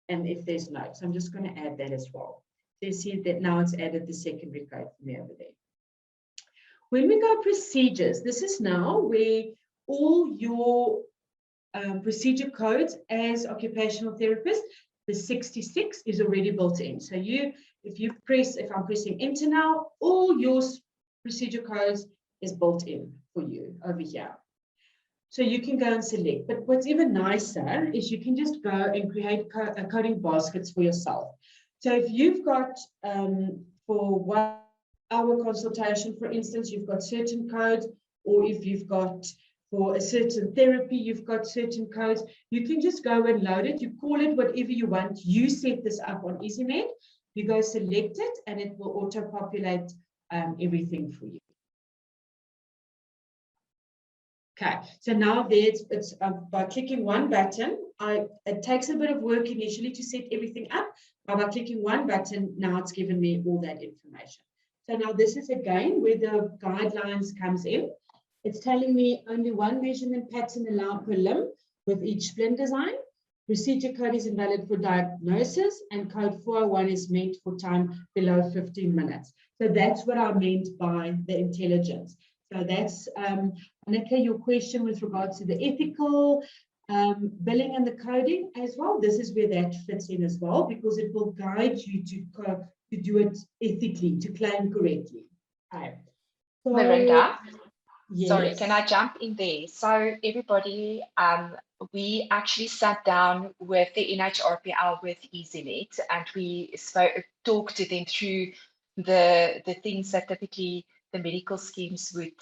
and if there's notes. I'm just going to add that as well. So you see that now it's added the secondary code for me over there. When we go procedures, this is now where all your procedure codes as occupational therapist, the 66 is already built in. So if I'm pressing enter now, all your procedure codes is built in for you over here. So you can go and select. But what's even nicer is you can just go and create coding baskets for yourself. So if you've got for 1 hour consultation, for instance, you've got certain codes, or if you've got for a certain therapy, you've got certain codes, you can just go and load it. You call it whatever you want. You set this up on EZMed. You go select it, and it will auto-populate everything for you. Okay, so now there it's by clicking one button, it takes a bit of work initially to set everything up, but by clicking one button, now it's given me all that information. So now this is again where the guidelines comes in. It's telling me only one measurement pattern allowed per limb with each splint design. Procedure code is invalid for diagnosis, and code 401 is meant for time below 15 minutes. So that's what I meant by the intelligence. So that's, Annika, your question with regards to the ethical billing and the coding as well. This is where that fits in as well, because it will guide you to do it ethically, to claim correctly. Okay. So, Marinda, yes. Sorry, can I jump in there? So everybody, we actually sat down with the NHRPL with EZMed, and we talked to them through the things that typically the medical schemes would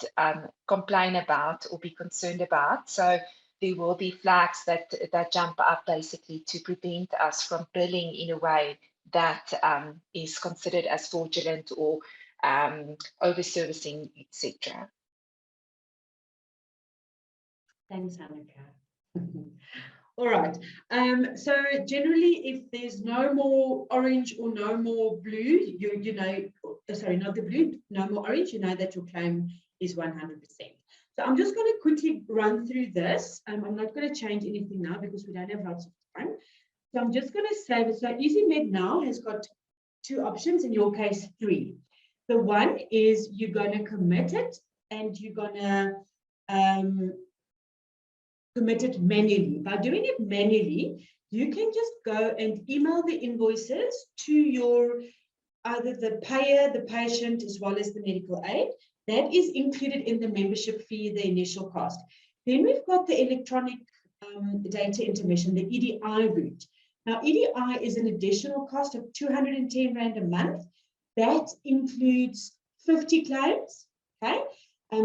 complain about or be concerned about. So there will be flags that jump up basically to prevent us from billing in a way that is considered as fraudulent or over-servicing, etc. Thanks, Annika. All right. So generally, if there's no more orange or no more blue, you know, sorry, not the blue, no more orange, you know that your claim is 100%. So I'm just going to quickly run through this. I'm not going to change anything now because we don't have lots of time. So I'm just going to say that, so EZMed now has got two options, in your case, three. The one is you're going to commit it, and you're going to commit it manually. By doing it manually, you can just go and email the invoices to your either the payer, the patient, as well as the medical aid. That is included in the membership fee, the initial cost. Then we've got the electronic data intermission, the EDI route. Now, EDI is an additional cost of 210 Rand a month. That includes 50 claims, okay?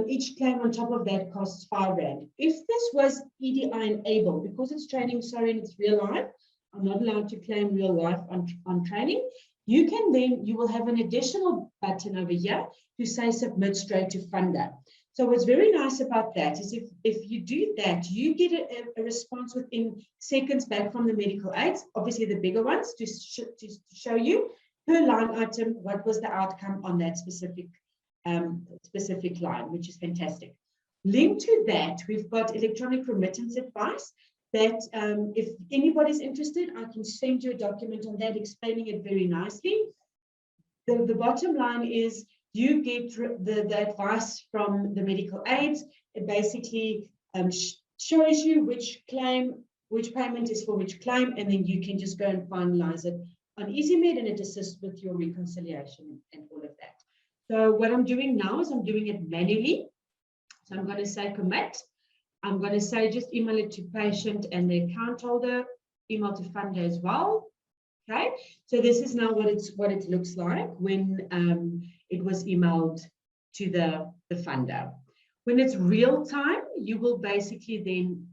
Each claim on top of that costs 5 Rand. If this was EDI enabled, because it's training, sorry, and it's real life, I'm not allowed to claim real life on training, you will have an additional button over here to say submit straight to funder. So what's very nice about that is if you do that, you get a response within seconds back from the medical aids, obviously the bigger ones, to show you per line item what was the outcome on that specific line, which is fantastic. Linked to that, we've got electronic remittance advice that if anybody's interested, I can send you a document on that explaining it very nicely. The bottom line is you get the advice from the medical aids. It basically shows you which payment is for which claim, and then you can just go and finalize it on EZMed, and it assists with your reconciliation and all of that. So what I'm doing now is I'm doing it manually. So I'm going to say commit. I'm going to say just email it to patient and the account holder, email to funder as well. Okay, so this is now what it looks like when it was emailed to the funder. When it's real time, you will basically then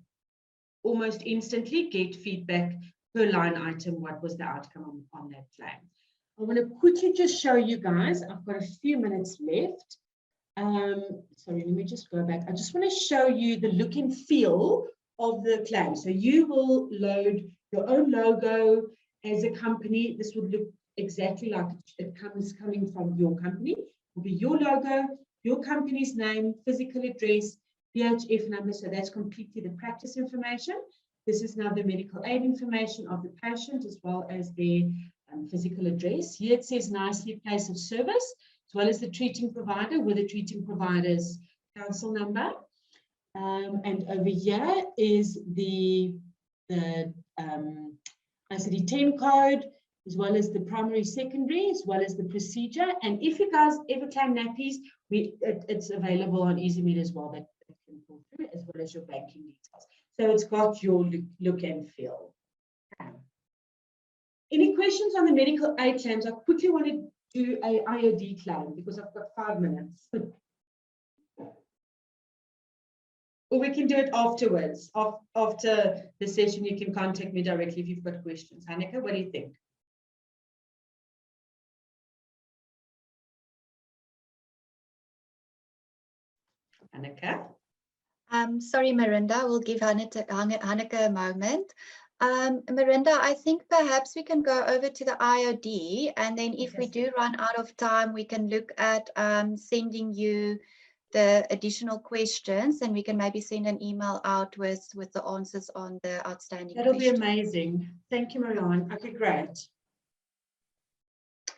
almost instantly get feedback per line item, what was the outcome on that claim. I want to quickly just show you guys, I've got a few minutes left. Sorry, let me just go back. I just want to show you the look and feel of the claim. So you will load your own logo as a company. This would look exactly like it coming from your company. It will be your logo, your company's name, physical address, VHF number. So that's completely the practice information. This is now the medical aid information of the patient as well as their physical address. Here it says nicely place of service, as well as the treating provider with the treating provider's council number. And over here is the ICD-10 code, as well as the primary, secondary, as well as the procedure. And if you guys ever claim nappies, it's available on EZMed as well, that can pull through, as well as your banking details. So it's got your look and feel. Any questions on the medical aid claims? I quickly want to do a IOD claim because I've got 5 minutes. Or we can do it afterwards. After the session, you can contact me directly if you've got questions. Hanneke, what do you think? Hanneke? Sorry, Marinda, we'll give Hanneke a moment. Marinda, I think perhaps we can go over to the IOD, and then if we do run out of time, we can look at sending you the additional questions, and we can maybe send an email out with the answers on the outstanding That'll questions. be amazing. Thank you, Marianne. Okay, great.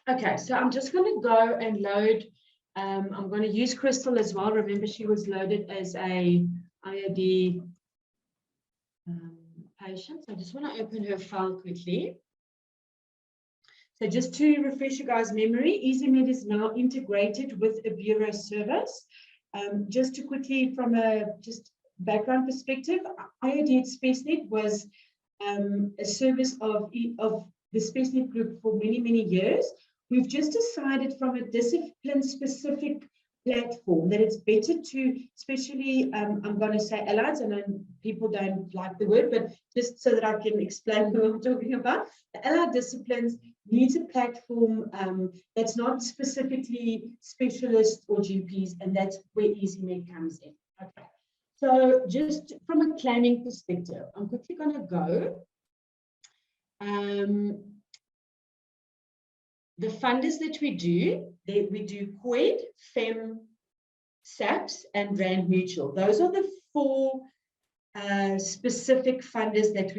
Okay, so I'm just going to go and load. I'm going to use Crystal as well. Remember, she was loaded as a IOD patient. So I just want to open her file quickly. So just to refresh you guys' memory, EZMed is now integrated with a bureau service. Just to quickly, from a just background perspective, IOD at SpaceNet was a service of the SpaceNet group for many, many years. We've just decided from a discipline-specific platform that it's better to, especially, I'm going to say allies, and then people don't like the word, but just so that I can explain what I'm talking about. The allied disciplines needs a platform that's not specifically specialists or GPs, and that's where EZMed comes in. Okay. So just from a claiming perspective, I'm quickly going to go. The funders that we do COID, FEM, SAPS, and Rand Mutual. Those are the 4 specific funders that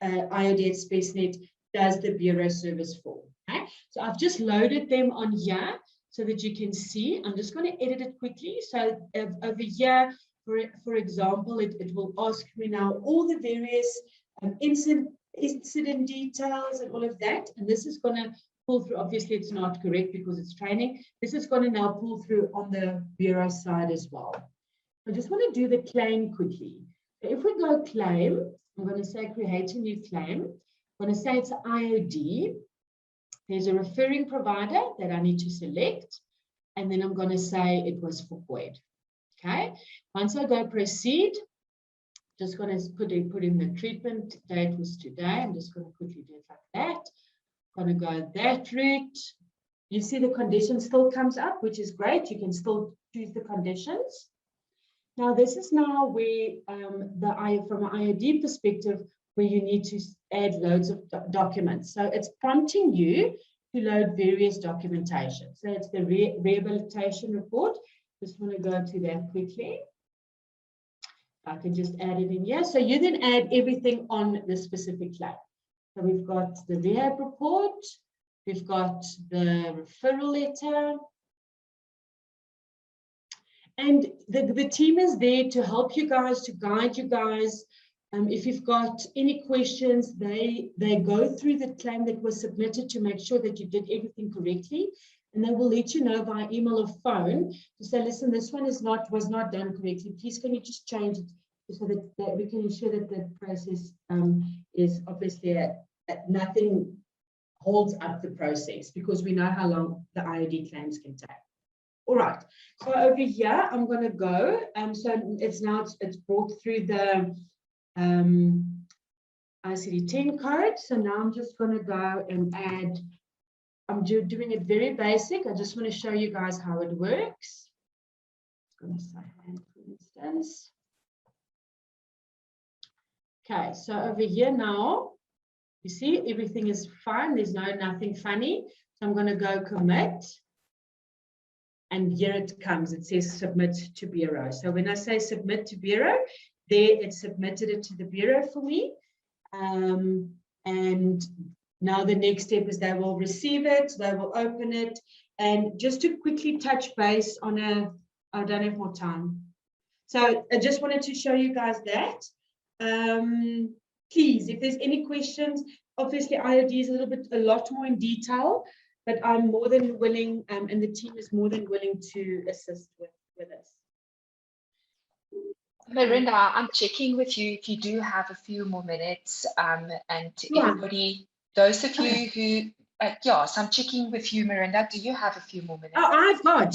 IOD at SpaceNet does the bureau service for. Okay? So I've just loaded them on here so that you can see. I'm just going to edit it quickly. So over here, for example, it will ask me now all the various incident details and all of that. And this is going to pull through. Obviously, it's not correct because it's training. This is going to now pull through on the bureau side as well. I just want to do the claim quickly. So if we go claim, I'm going to say create a new claim. I'm going to say it's an IOD. There's a referring provider that I need to select. And then I'm going to say it was for COID. Okay. Once I go proceed, just going to put in the treatment date was today. I'm just going to quickly do it like that. Going to go that route. You see the condition still comes up, which is great. You can still choose the conditions. Now, this is now where from an IOD perspective, where you need to add loads of documents. So it's prompting you to load various documentation. So it's the rehabilitation report. Just want to go to that quickly. I can just add it in here. So you then add everything on the specific claim. So we've got the rehab report, we've got the referral letter, And the team is there to help you guys, to guide you guys. If you've got any questions, they go through the claim that was submitted to make sure that you did everything correctly. And they will let you know via email or phone to say, listen, this one was not done correctly. Please, can you just change it so that we can ensure that the process is obviously nothing holds up the process, because we know how long the IOD claims can take. All right, so over here, I'm going to go. So it's brought through the ICD-10 code. So now I'm just going to go and add. I'm doing it very basic. I just want to show you guys how it works. I'm going to say hand, for instance. Okay, so over here now, you see everything is fine. There's nothing funny. So I'm going to go commit. And here it comes. It says submit to Bureau. So when I say submit to Bureau, there it submitted it to the Bureau for me. And now the next step is they will receive it, they will open it. And just to quickly touch base on I don't have more time. So I just wanted to show you guys that. Please, if there's any questions, obviously IOD is a lot more in detail, but I'm more than willing, and the team is more than willing to assist with us. Marinda, I'm checking with you if you do have a few more minutes, and anybody, those of you who, yes, I'm checking with you, Marinda. Do you have a few more minutes? Oh, I've got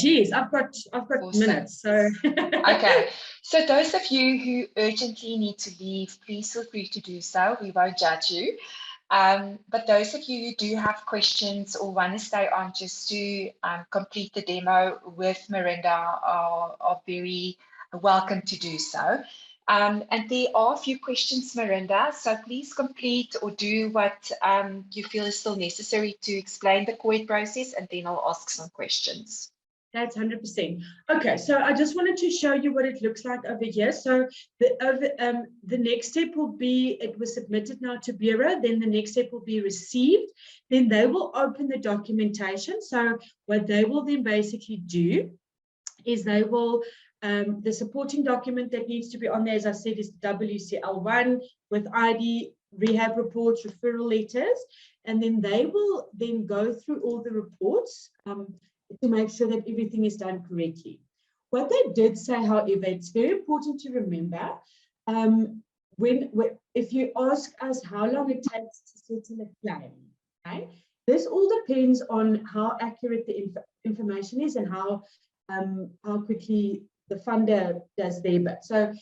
awesome. Minutes. So okay. So those of you who urgently need to leave, please feel free to do so. We won't judge you. But those of you who do have questions or want to stay on just to complete the demo with Marinda are very welcome to do so. And there are a few questions, Marinda, so please complete or do what you feel is still necessary to explain the COID process, and then I'll ask some questions. That's 100%. Okay, so I just wanted to show you what it looks like over here. So the next step will be, it was submitted now to Bureau, then the next step will be received, then they will open the documentation. So what they will then basically do is they will, the supporting document that needs to be on there, as I said, is WCL1 with ID, rehab reports, referral letters, and then they will then go through all the reports to make sure that everything is done correctly. What they did say, however, it's very important to remember, if you ask us how long it takes to settle a claim, okay, this all depends on how accurate the information is and how quickly the funder does their bit. So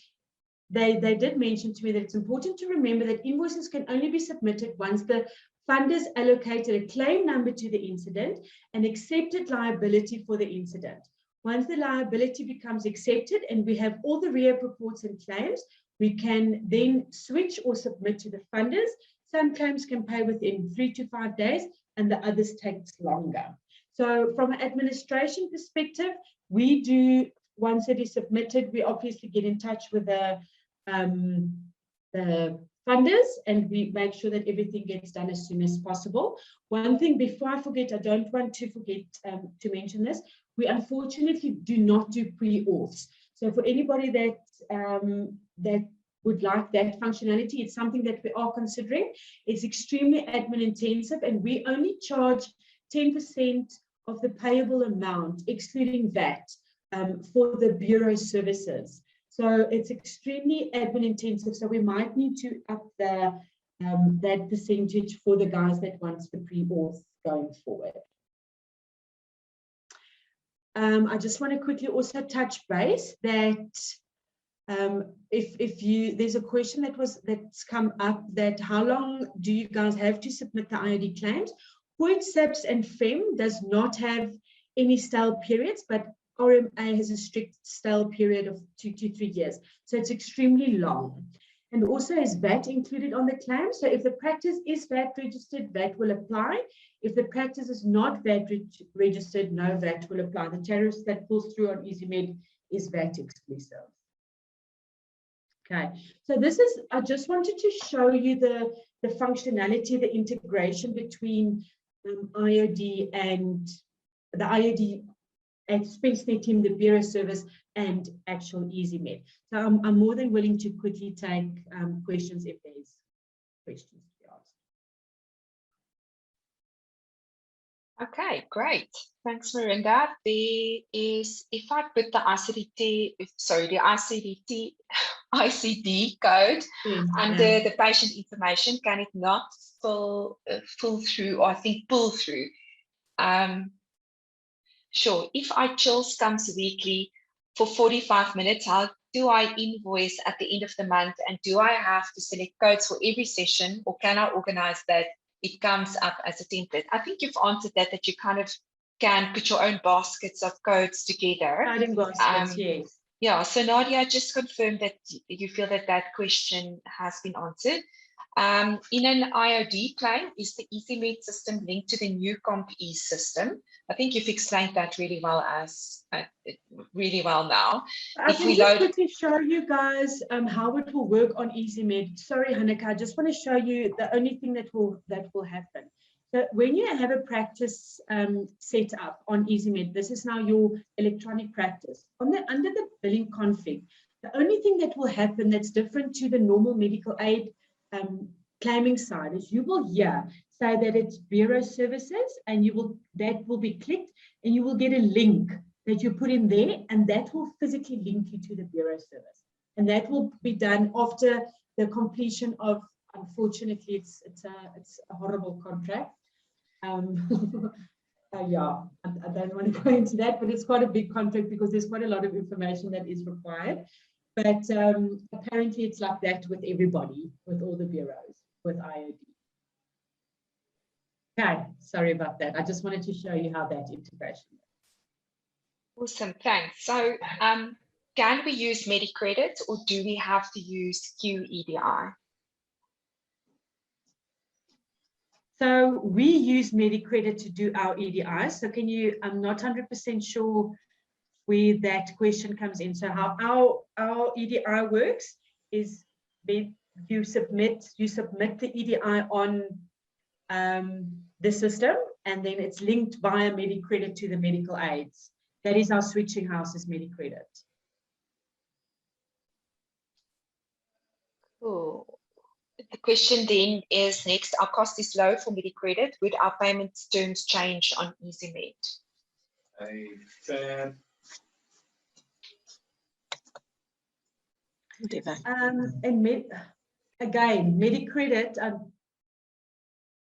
they did mention to me that it's important to remember that invoices can only be submitted once the funders allocated a claim number to the incident and accepted liability for the incident. Once the liability becomes accepted and we have all the rehab reports and claims, we can then switch or submit to the funders. Some claims can pay within 3 to 5 days and the others takes longer. So from an administration perspective, we do, once it is submitted, we obviously get in touch with the funders and we make sure that everything gets done as soon as possible. One thing before I forget, I don't want to forget to mention this, we unfortunately do not do pre-auths. So for anybody that would like that functionality, it's something that we are considering. It's extremely admin intensive and we only charge 10% of the payable amount, excluding VAT, for the Bureau services. So it's extremely admin intensive. So we might need to up that percentage for the guys that wants the pre-auth going forward. I just want to quickly also touch base that there's a question that's come up, that how long do you guys have to submit the IOD claims? COID, SAPS and FEM does not have any stale periods, but RMA has a strict stale period of 2 to 3 years. So it's extremely long. And also is VAT included on the claim. So if the practice is VAT registered, VAT will apply. If the practice is not VAT registered, no VAT will apply. The tariffs that pulls through on EZMed is VAT exclusive. Okay, so this is, I just wanted to show you the functionality, the integration between IOD and the IOD Expressnet team, the bureau service, and actual EZMed. So I'm more than willing to quickly take questions if there's questions to be asked. Okay, great. Thanks, Marinda. There is, if I put the ICD code under the patient information, can it not pull through, or I think pull through? Sure. If I chill scums weekly for 45 minutes, how do I invoice at the end of the month? And do I have to select codes for every session, or can I organize that it comes up as a template? I think you've answered that you kind of can put your own baskets of codes together. Yes. Yeah, so Nadia, just confirm that you feel that that question has been answered. In an IOD claim, is the EZMed system linked to the new CompE system? I think you've explained that really well now. I can just quickly show you guys how it will work on EZMed. Sorry, Hanneke, I just want to show you the only thing that will happen. So when you have a practice set up on EZMed, this is now your electronic practice. Under the billing config, the only thing that will happen that's different to the normal medical aid claiming side is you will say that it's bureau services, and that will be clicked, and you will get a link that you put in there, and that will physically link you to the bureau service. And that will be done after the completion of, unfortunately, it's a horrible contract. I don't want to go into that, but it's quite a big contract because there's quite a lot of information that is required. But apparently it's like that with everybody, with all the bureaus, with IOD. Okay, sorry about that. I just wanted to show you how that integration works. Awesome, thanks. So can we use MediCredit, or do we have to use QEDI? So we use MediCredit to do our EDI. So I'm not 100% sure where that question comes in. So how our EDI works is you submit the EDI on the system, and then it's linked via MediCredit to the medical aids. That is our switching house, is MediCredit. Cool. The question then is next, our cost is low for MediCredit. Would our payment terms change on EZMed? Again, MediCredit,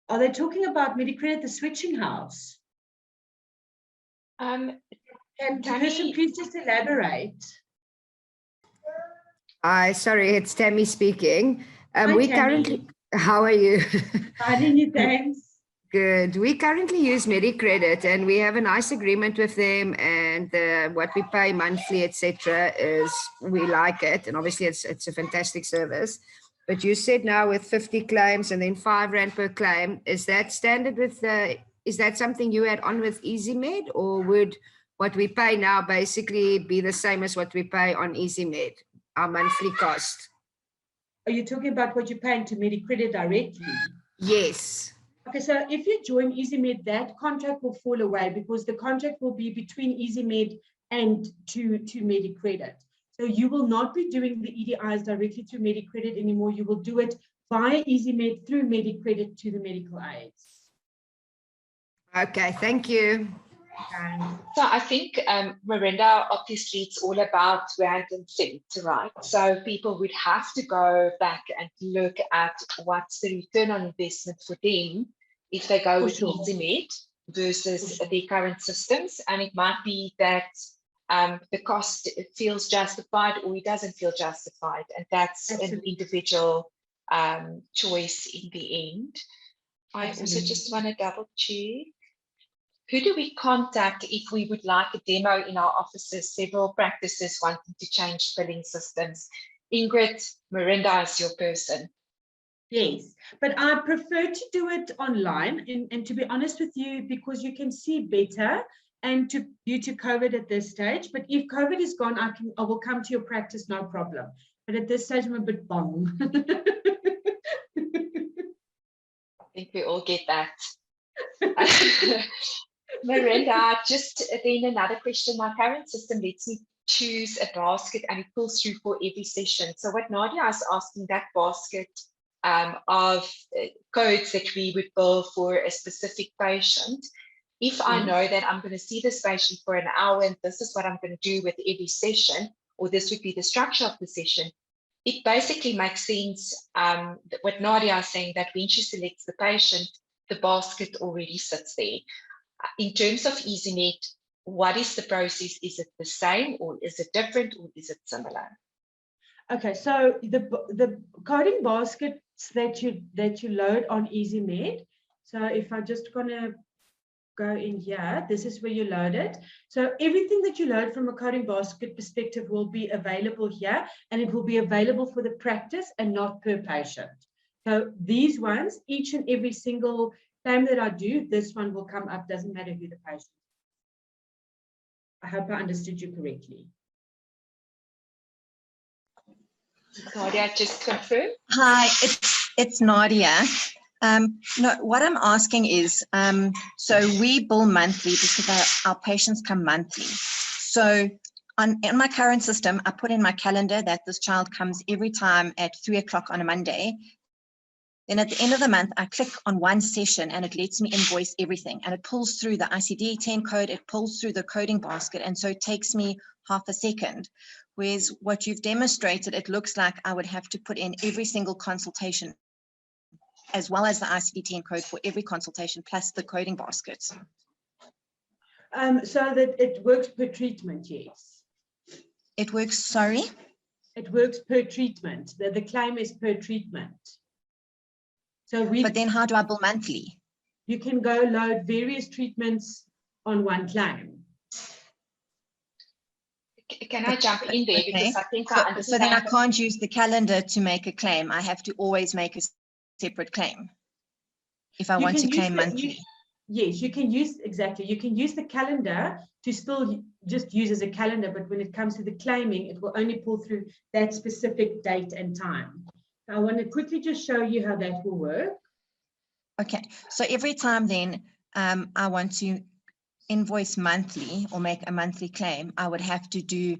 are they talking about MediCredit, the switching house? Can the person please just elaborate? Sorry, it's Tammy speaking. Hi, Tammy. How are you? Fine, thanks. Good. We currently use MediCredit, and we have a nice agreement with them, and what we pay monthly, etc., is we like it, and obviously it's a fantastic service. But you said now with 50 claims and then R5 per claim, is that standard with is that something you add on with EZMed, or would what we pay now basically be the same as what we pay on EZMed, our monthly cost? Are you talking about what you pay into MediCredit directly? Yes. Okay, so if you join EZMed, that contract will fall away because the contract will be between EZMed and to MediCredit. So you will not be doing the EDIs directly to MediCredit anymore. You will do it via EZMed through MediCredit to the medical aids. Okay, thank you. So I think, Marinda, obviously it's all about rand and cent, right? So people would have to go back and look at what's the return on investment for them if they go with EZMed versus the current systems. And it might be that the cost feels justified or it doesn't feel justified. And that's an individual choice in the end. I also just want to double check. Who do we contact if we would like a demo in our offices? Several practices wanting to change billing systems. Ingrid, Marinda is your person. Yes, but I prefer to do it online. And to be honest with you, because you can see better and due to COVID at this stage. But if COVID is gone, I will come to your practice, no problem. But at this stage, I'm a bit bummed. I think we all get that. Marinda, just then another question. My current system lets me choose a basket and it pulls through for every session. So what Nadia is asking, that basket of codes that we would bill for a specific patient, if I know that I'm going to see this patient for an hour and this is what I'm going to do with every session, or this would be the structure of the session, it basically makes sense what Nadia is saying, that when she selects the patient, the basket already sits there. In terms of EZMed, what is the process? Is it the same, or is it different, or is it similar? Okay, so the coding baskets that you load on EZMed. So if I just gonna go in here, this is where you load it. So everything that you load from a coding basket perspective will be available here, and it will be available for the practice and not per patient. So these ones, each and every single time that I do, this one will come up, doesn't matter who the patient is. I hope I understood you correctly. Nadia, just confirm. Hi, it's Nadia. No, what I'm asking is, so we bill monthly because our patients come monthly. So in my current system, I put in my calendar that this child comes every time at 3 o'clock on a Monday. Then at the end of the month, I click on one session and it lets me invoice everything. And it pulls through the ICD-10 code, it pulls through the coding basket. And so it takes me half a second. Whereas what you've demonstrated, it looks like I would have to put in every single consultation, as well as the ICD-10 code for every consultation, plus the coding baskets. So that it works per treatment, yes. It works, sorry? It works per treatment. The claim is per treatment. So but then how do I bill monthly? You can go load various treatments on one claim. Can I jump in there? Okay. Because I think so then I can't use the calendar to make a claim. I have to always make a separate claim if I want to claim monthly. Yes, you can use, exactly. You can use the calendar to still just use as a calendar, but when it comes to the claiming, it will only pull through that specific date and time. I want to quickly just show you how that will work. Okay, so every time then I want to invoice monthly or make a monthly claim, I would have to do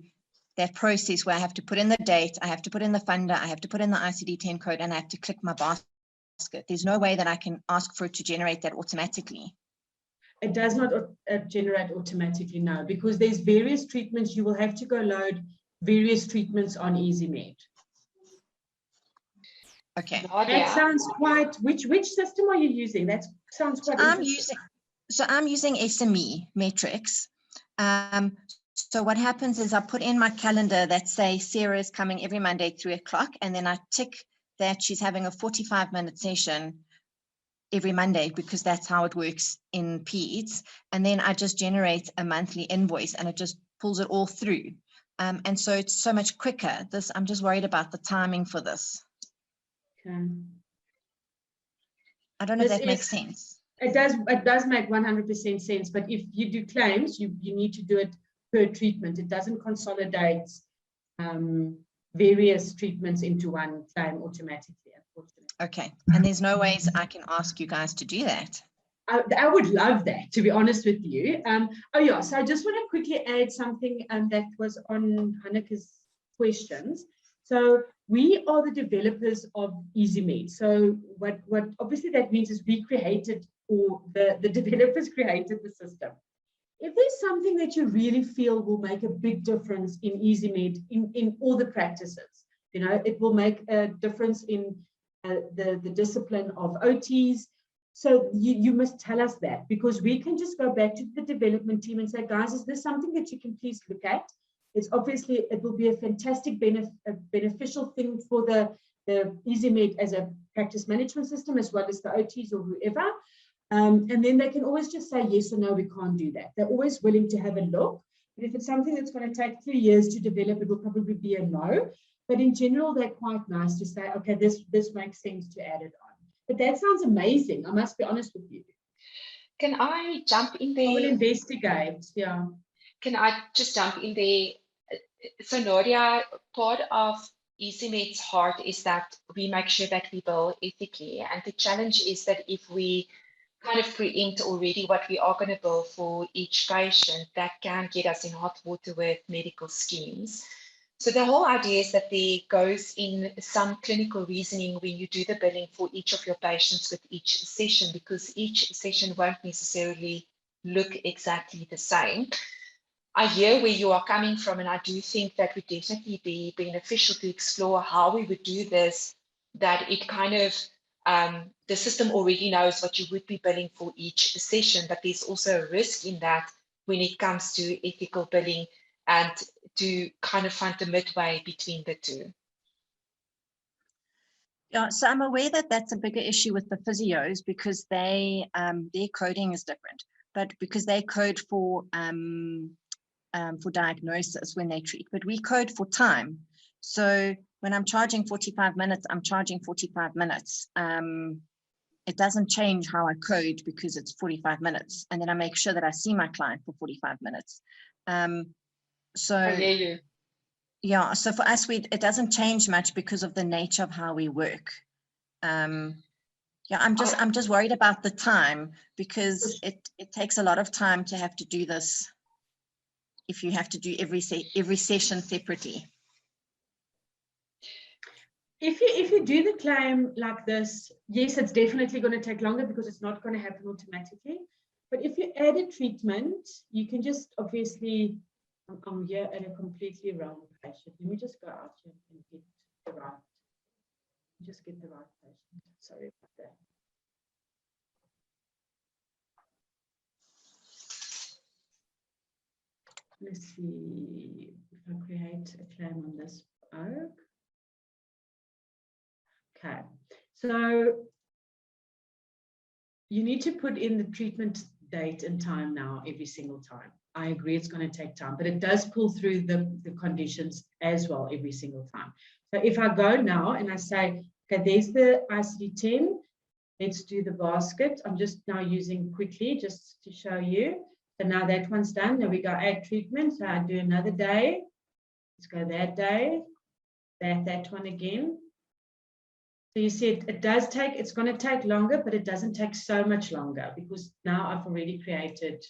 that process where I have to put in the date, I have to put in the funder, I have to put in the ICD-10 code, and I have to click my basket. There's no way that I can ask for it to generate that automatically. It does not generate automatically, no, because there's various treatments. You will have to go load various treatments on EZMed. Okay. That sounds quite, which system are you using? That sounds quite interesting. I'm using SME metrics. So what happens is I put in my calendar that say Sarah is coming every Monday at 3 o'clock, and then I tick that she's having a 45-minute session every Monday, because that's how it works in PEDS. And then I just generate a monthly invoice and it just pulls it all through. And so it's so much quicker. I'm just worried about the timing for this. Okay. I don't know if that makes sense. It does make 100% sense, but if you do claims, you need to do it per treatment. It doesn't consolidate various treatments into one claim automatically, unfortunately. Okay, and there's no ways I can ask you guys to do that. I would love that, to be honest with you. Oh yeah, so I just want to quickly add something that was on Hanneke's questions. So we are the developers of EZMed. So what obviously that means is we created, or the developers created the system. If there's something that you really feel will make a big difference in EZMed in all the practices, it will make a difference in the discipline of OTs. So you must tell us that, because we can just go back to the development team and say, guys, is this something that you can please look at? It's obviously, it will be a fantastic beneficial thing for the EZMed as a practice management system, as well as the OTs or whoever. And then they can always just say yes or no, we can't do that. They're always willing to have a look. But if it's something that's going to take 3 years to develop, it will probably be a no. But in general, they're quite nice to say, okay, this makes sense to add it on. But that sounds amazing. I must be honest with you. Can I jump in there? I will investigate, yeah. Can I just jump in there? So Nadia, part of EZMed's heart is that we make sure that we bill ethically. And the challenge is that if we kind of preempt already what we are going to bill for each patient, that can get us in hot water with medical schemes. So the whole idea is that there goes in some clinical reasoning when you do the billing for each of your patients with each session, because each session won't necessarily look exactly the same. I hear where you are coming from, and I do think that would definitely be beneficial to explore how we would do this, that it kind of, the system already knows what you would be billing for each session, but there's also a risk in that when it comes to ethical billing, and to kind of find the midway between the two. Yeah, so I'm aware that that's a bigger issue with the physios, because they their coding is different, but because they code for diagnosis when they treat, but we code for time. So when I'm charging 45 minutes, I'm charging 45 minutes. It doesn't change how I code because it's 45 minutes. And then I make sure that I see my client for 45 minutes. So I hear you. Yeah, so for us, it doesn't change much because of the nature of how we work. Yeah, I'm just worried about the time, because it takes a lot of time to have to do this if you have to do every session separately. If you do the claim like this, yes, it's definitely going to take longer because it's not going to happen automatically. But if you add a treatment, you can just obviously, I'm here at a completely wrong patient. Let me just go out here and get the right, just get the right patient. Sorry about that. Let's see if I create a claim on this oak. Okay, so you need to put in the treatment date and time now every single time. I agree it's going to take time, but it does pull through the conditions as well every single time. So if I go now and I say, okay, there's the ICD-10, let's do the basket. I'm just now using quickly just to show you. So now that one's done. Then we go add treatment. So I do another day. Let's go that day. That one again. So you see, it's going to take longer, but it doesn't take so much longer because now I've already created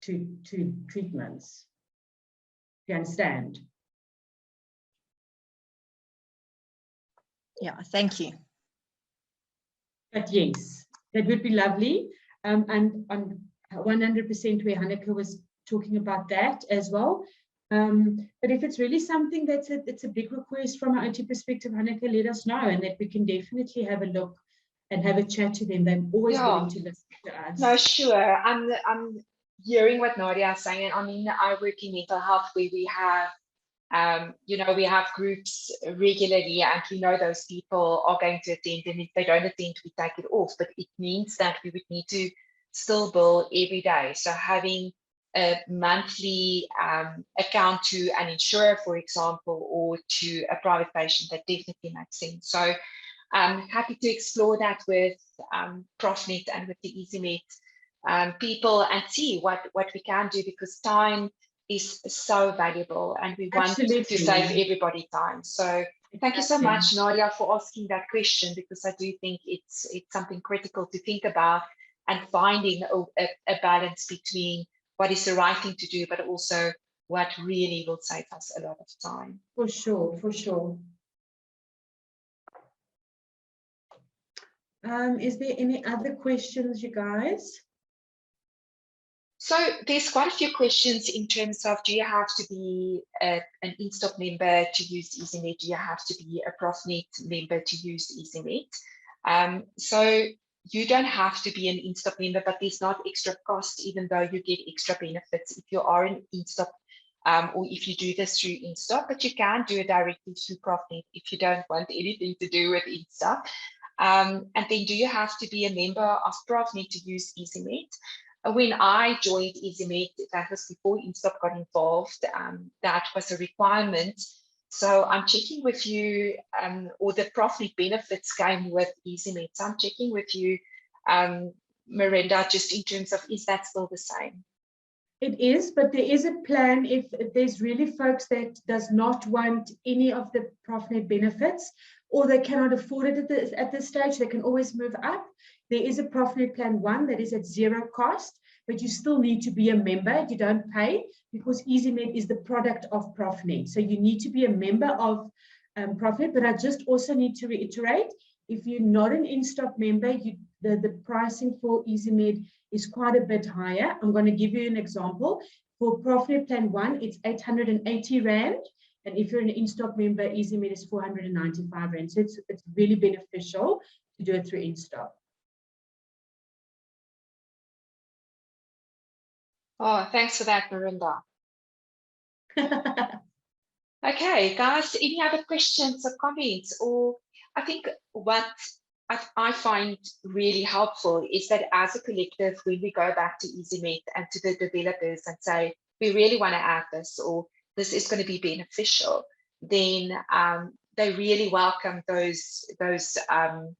two treatments. You understand? Yeah, thank you. But yes, that would be lovely. And 100% where Hanneke was talking about that as well. But if it's really something it's a big request from our OT perspective, Hanneke, let us know, and that we can definitely have a look and have a chat to them. They're always willing to listen to us. No, sure. I'm hearing what Nadia is saying. I mean, I work in mental health where we have, we have groups regularly, and we know those people are going to attend, and if they don't attend, we take it off. But it means that we would need to still bill every day. So having a monthly account to an insurer, for example, or to a private patient, that definitely makes sense. So I'm happy to explore that with Profnet and with the EZMed people and see what we can do, because time is so valuable and we want to save everybody time. So thank you so much, Nadia, for asking that question, because I do think it's something critical to think about, and finding a balance between what is the right thing to do, but also what really will save us a lot of time. For sure, for sure. Is there any other questions, you guys? So there's quite a few questions in terms of, do you have to be an InStop member to use EZMed? Do you have to be a Profnet member to use EZMed? So you don't have to be an InStop member, but there's not extra cost, even though you get extra benefits if you are an InStop, or if you do this through InStop, but you can do it directly through Profnet if you don't want anything to do with InStop. And then, do you have to be a member of Profnet to use EZMed? When I joined EZMed, that was before InStop got involved, that was a requirement. So I'm checking with you, or the Profnet benefits came with EZMed. So I'm checking with you, Marinda, just in terms of, is that still the same? It is, but there is a plan if there's really folks that does not want any of the Profnet benefits, or they cannot afford it at this stage, they can always move up. There is a Profit Plan 1 that is at 0 cost, but you still need to be a member. You don't pay because EZMed is the product of Profnet. So you need to be a member of Profit. But I just also need to reiterate, if you're not an in-stock member, the pricing for EZMed is quite a bit higher. I'm going to give you an example. For Profit Plan 1, it's 880 Rand. And if you're an in-stock member, EZMed is 495 Rand. So it's really beneficial to do it through in-stock. Oh, thanks for that, Marinda. Okay, guys, any other questions or comments? Or I think what I find really helpful is that as a collective, when we go back to EZMed and to the developers and say, we really want to add this, or this is going to be beneficial, then they really welcome those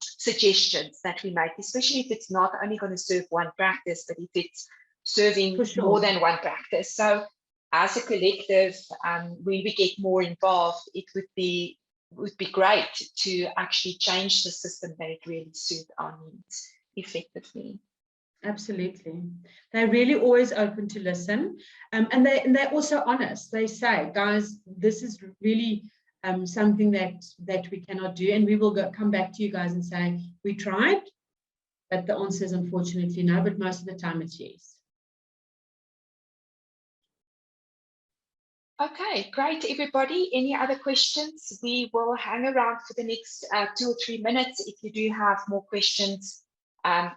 suggestions that we make, especially if it's not only going to serve one practice, but if it's serving more than one practice. So as a collective, when we get more involved, it would be great to actually change the system that it really suits our needs effectively. Absolutely. They're really always open to listen. And they're also honest. They say, guys, this is really something that we cannot do. And we will come back to you guys and say, we tried, but the answer is unfortunately no, but most of the time it's yes. Okay, great, everybody. Any other questions? We will hang around for the next 2 or 3 minutes. If you do have more questions,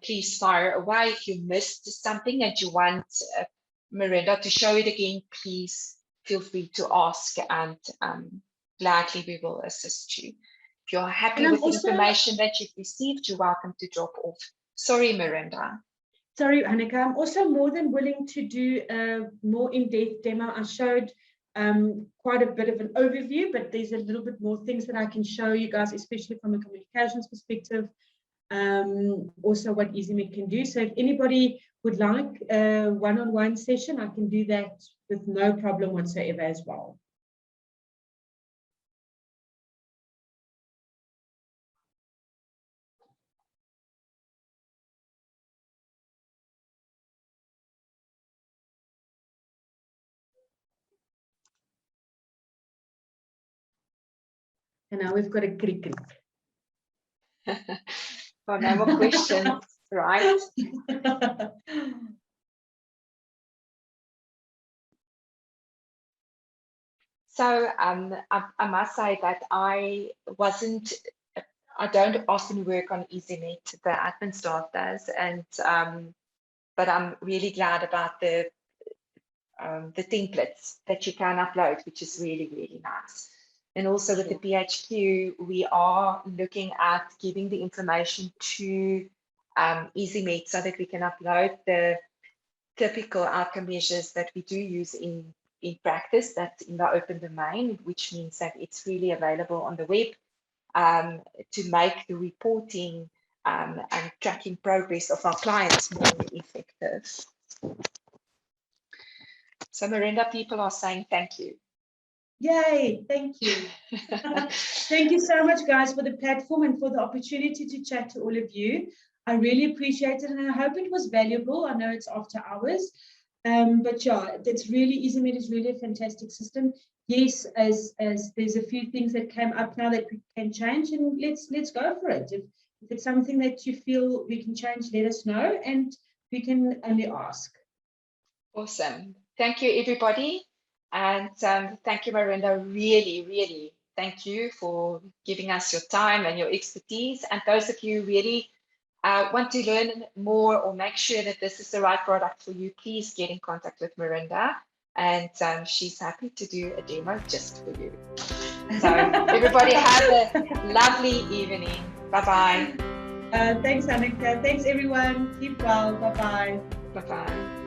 please fire away. If you missed something and you want Marinda to show it again, please feel free to ask, and gladly we will assist you. If you're happy with the information that you've received, you're welcome to drop off. Sorry, Marinda. Sorry, Hanneke. I'm also more than willing to do a more in-depth demo. I showed quite a bit of an overview, but there's a little bit more things that I can show you guys, especially from a communications perspective, also what EZMed can do. So if anybody would like a one-on-one session, I can do that with no problem whatsoever as well. And now we've got a cricket. Well, no more questions, right? So I must say that I don't often work on EZMed, the admin staff does, and but I'm really glad about the templates that you can upload, which is really, really nice. And also with the PHQ, we are looking at giving the information to EZMed so that we can upload the typical outcome measures that we do use in practice, that's in the open domain, which means that it's really available on the web to make the reporting and tracking progress of our clients more effective. So Marinda, people are saying thank you. Yay, thank you. Thank you so much, guys, for the platform and for the opportunity to chat to all of you. I really appreciate it, and I hope it was valuable. I know it's after hours, but yeah, it's really, EZMed is really a fantastic system. Yes, as there's a few things that came up now that we can change, and let's go for it. If it's something that you feel we can change, let us know, and we can only ask. Awesome. Thank you, everybody. And thank you, Marinda. Really, really thank you for giving us your time and your expertise. And those of you who really want to learn more or make sure that this is the right product for you, please get in contact with Marinda. And she's happy to do a demo just for you. So everybody have a lovely evening. Bye-bye. Thanks, Hanneke. Thanks, everyone. Keep well. Bye-bye. Bye-bye.